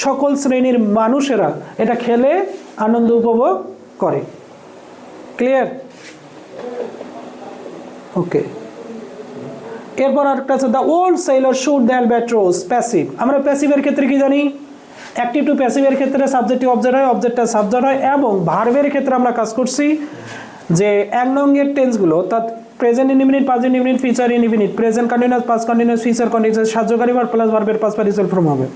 সকল শ্রেণীর মানুষেরা এটা খেলে আনন্দ উপভোগ করে। ক্লিয়ার? ওকে, এরপর আরেকটা আছে the old sailor shoot the albatross, passive. আমরা প্যাসিভের ক্ষেত্রে কি জানি, অ্যাক্টিভ টু প্যাসিভের ক্ষেত্রে সাবজেক্টিভ অবজেক্ট হয়, অবজেক্টটা সাবজেক্ট হয়। এবং ভার্বের ক্ষেত্রে আমরা কাজ করছি যে এক নঙ্গের টেন্সগুলো, অর্থাৎ present indefinite, past indefinite, future indefinite, present continuous, past continuous, future continuous, সাহায্যকারী ভার্ব প্লাস ভার্বের পাস্ট পার্টিসিপাল ফর্ম হবে।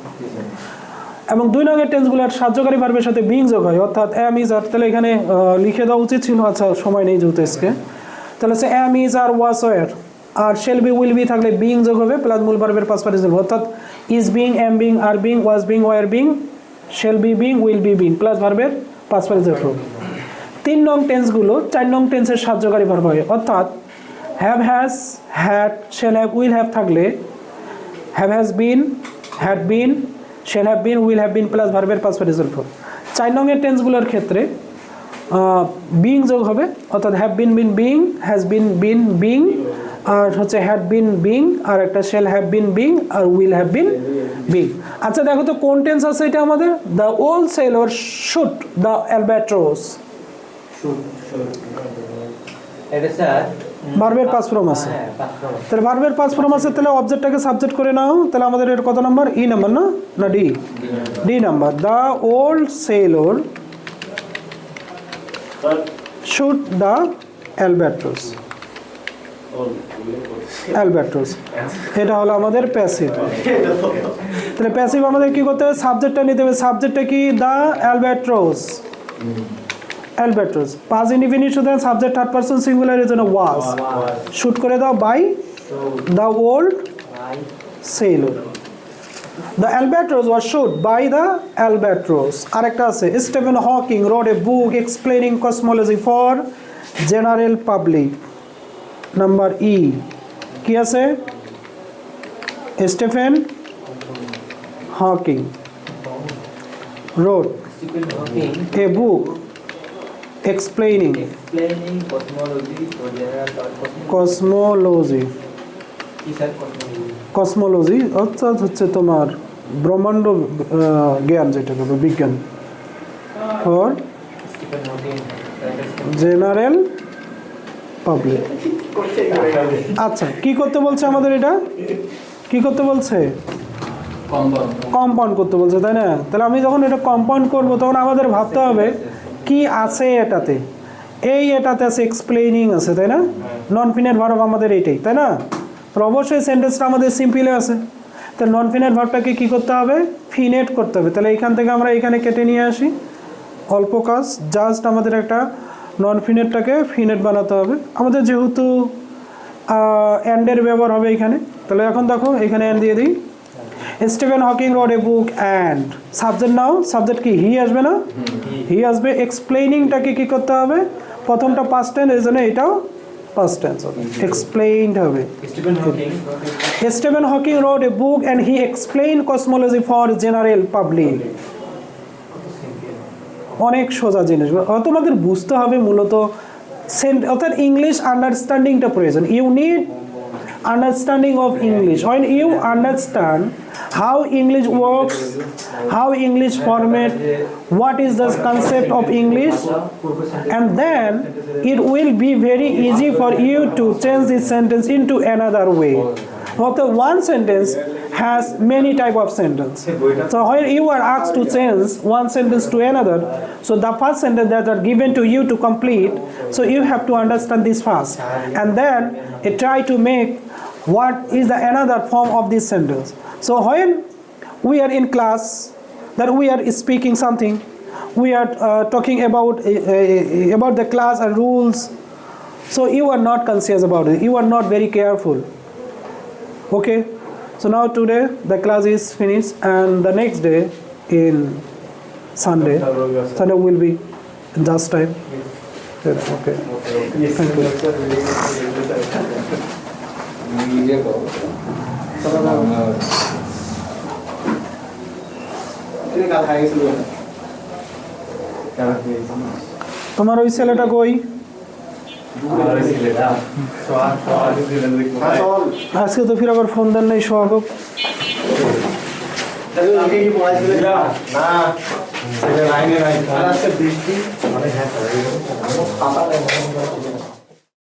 এবং দুই নঙ্গের টেন্সগুলোর সাহায্যকারী ভার্বের সাথে বিং যোগ হয়, অর্থাৎ অ্যাম ইজ আর। তাহলে এখানে লিখে দেওয়া উচিত ছিল, আচ্ছা সময় নেই যেহেতু এসকে। তাহলে হচ্ছে am is are was were, আর শেল বি উইল বি থাকলে বিং যোগ হবে প্লাস মূল ভার্বের পাস্ট পার্টিসিপাল, অর্থাৎ is being, am being, are being, was being, were being, shall be being, will be being plus ভার্বের পাস্ট পার্টিসিপাল ফর্ম। তিন নং টেন্সগুলো চার নং টেন্সের সাহায্যকারী ভার্ব হয়, অর্থাৎ have, has, had, shall have, will have থাকলে have has been, had been, shall have been, will have been plus ভার্বের পাস্ট পার্টিসিপাল ফর্ম। চার নংয়ের টেন্সগুলোর ক্ষেত্রে বিং যোগ হবে, অর্থাৎ have been been being, has been been being, আর হচ্ছে হ্যাড বিন বিং, আর একটা শেল হ্যাভ বিন বিং, আর উইল হ্যাভ বিন বিং। আচ্ছা দেখো তো কোন টেন্স আছে এটা আমাদের, the old sailor shoot the অ্যালবাট্রোস, এটা স্যার ভার্বের পাস্ট ফর্ম আছে। হ্যাঁ পাঁচ নম্বর। তাহলে ভার্বের পাস্ট ফর্ম আছে, তাহলে অবজেক্টটাকে সাবজেক্ট করে নাও। তাহলে আমাদের এর কত নাম্বার, ই নাম্বার না, না D, D number. The old sailor shoot the albatross, albatross, এটা হলো আমাদের প্যাসিভ। তাহলে প্যাসিভ আমাদের কি করতে হবে, সাবজেক্টটা নিতে হবে। সাবজেক্টটা কি, দ্য অ্যালবাট্রোস, অ্যালবাট্রোস। পাঁচ ইনডিফিনিট সুতরাং সাবজেক্ট থার্ড পারসন সিঙ্গুলার, এর জন্য ওয়াজ। শুট করে দাও by the old sailor. The albatross was shot by the albatross. আরেকটা আছে, Stephen Hawking wrote a book explaining cosmology for general public. Number E কি আছে, Stephen Hawking wrote a book explaining cosmology, cosmology অর্থাৎ হচ্ছে তোমার ব্রহ্মাণ্ড জ্ঞান, যেটাকে বিজ্ঞান, ফর জেনারেল পাবলিক। আচ্ছা কি করতে বলছে আমাদের, এটা কি করতে বলছে, কম্পাউন্ড করতে বলছে, তাই না? তাহলে আমি যখন এটা কম্পাউন্ড করব তখন আমাদের ভাবতে হবে কি আছে এটাতে। এটাতে আছে এক্সপ্লেইনিং আছে, তাই না? নন ফিনেট ভার্ব আমাদের এইটাই, তাই না? তো অবশ্যই সেন্টেন্সটা আমাদের সিম্পলে আছে। তাহলে নন ফিনেট ভার্বটাকে কী করতে হবে, ফিনেট করতে হবে। তাহলে এইখান থেকে আমরা এখানে কেটে নিয়ে আসি, অল্প কাজ, জাস্ট আমাদের একটা নন ফিনেটটাকে ফিনেট বানাতে হবে। আমাদের যেহেতু অ্যান্ডের ব্যবহার হবে এখানে। তাহলে এখন দেখো এখানে অ্যান্ড দিয়ে দিই। Stephen Hawking rod A book and subject now, subject কি হি আসবে না, হি আসবে। এক্সপ্লেইনিংটাকে কি করতে হবে, প্রথমটা পাস্ট টেন্স, এই জন্য এটাও পাস্ট টেন্স হবে, এক্সপ্লেইনড হবে। Stephen Hawking rod A book and he explain cosmology for general public. অনেক সোজা জিনিস, তোমাদের বুঝতে হবে মূলত অর্থাৎ ইংলিশ আন্ডারস্ট্যান্ডিংটা প্রয়োজন। You need understanding of English. When you understand how English works, how English format, what is the concept of English, and then it will be very easy for you to change this sentence into another way. Okay, one sentence has many type of sentence. So when you are asked to change one sentence to another, so the first sentence that are given to you to complete, so you have to understand this first, and then try to make what is the another form of this sentence. So when we are in class, that we are speaking something, we are talking about the class and rules, so you are not conscious about it, you are not very careful. Okay, so now today the class is finished, and the next day in Sunday will be just time. Okay, thank you. তোমার ওই ছেলেটা কই? আজকে তো ফির আবার phone দেন নাই সোহাগ। না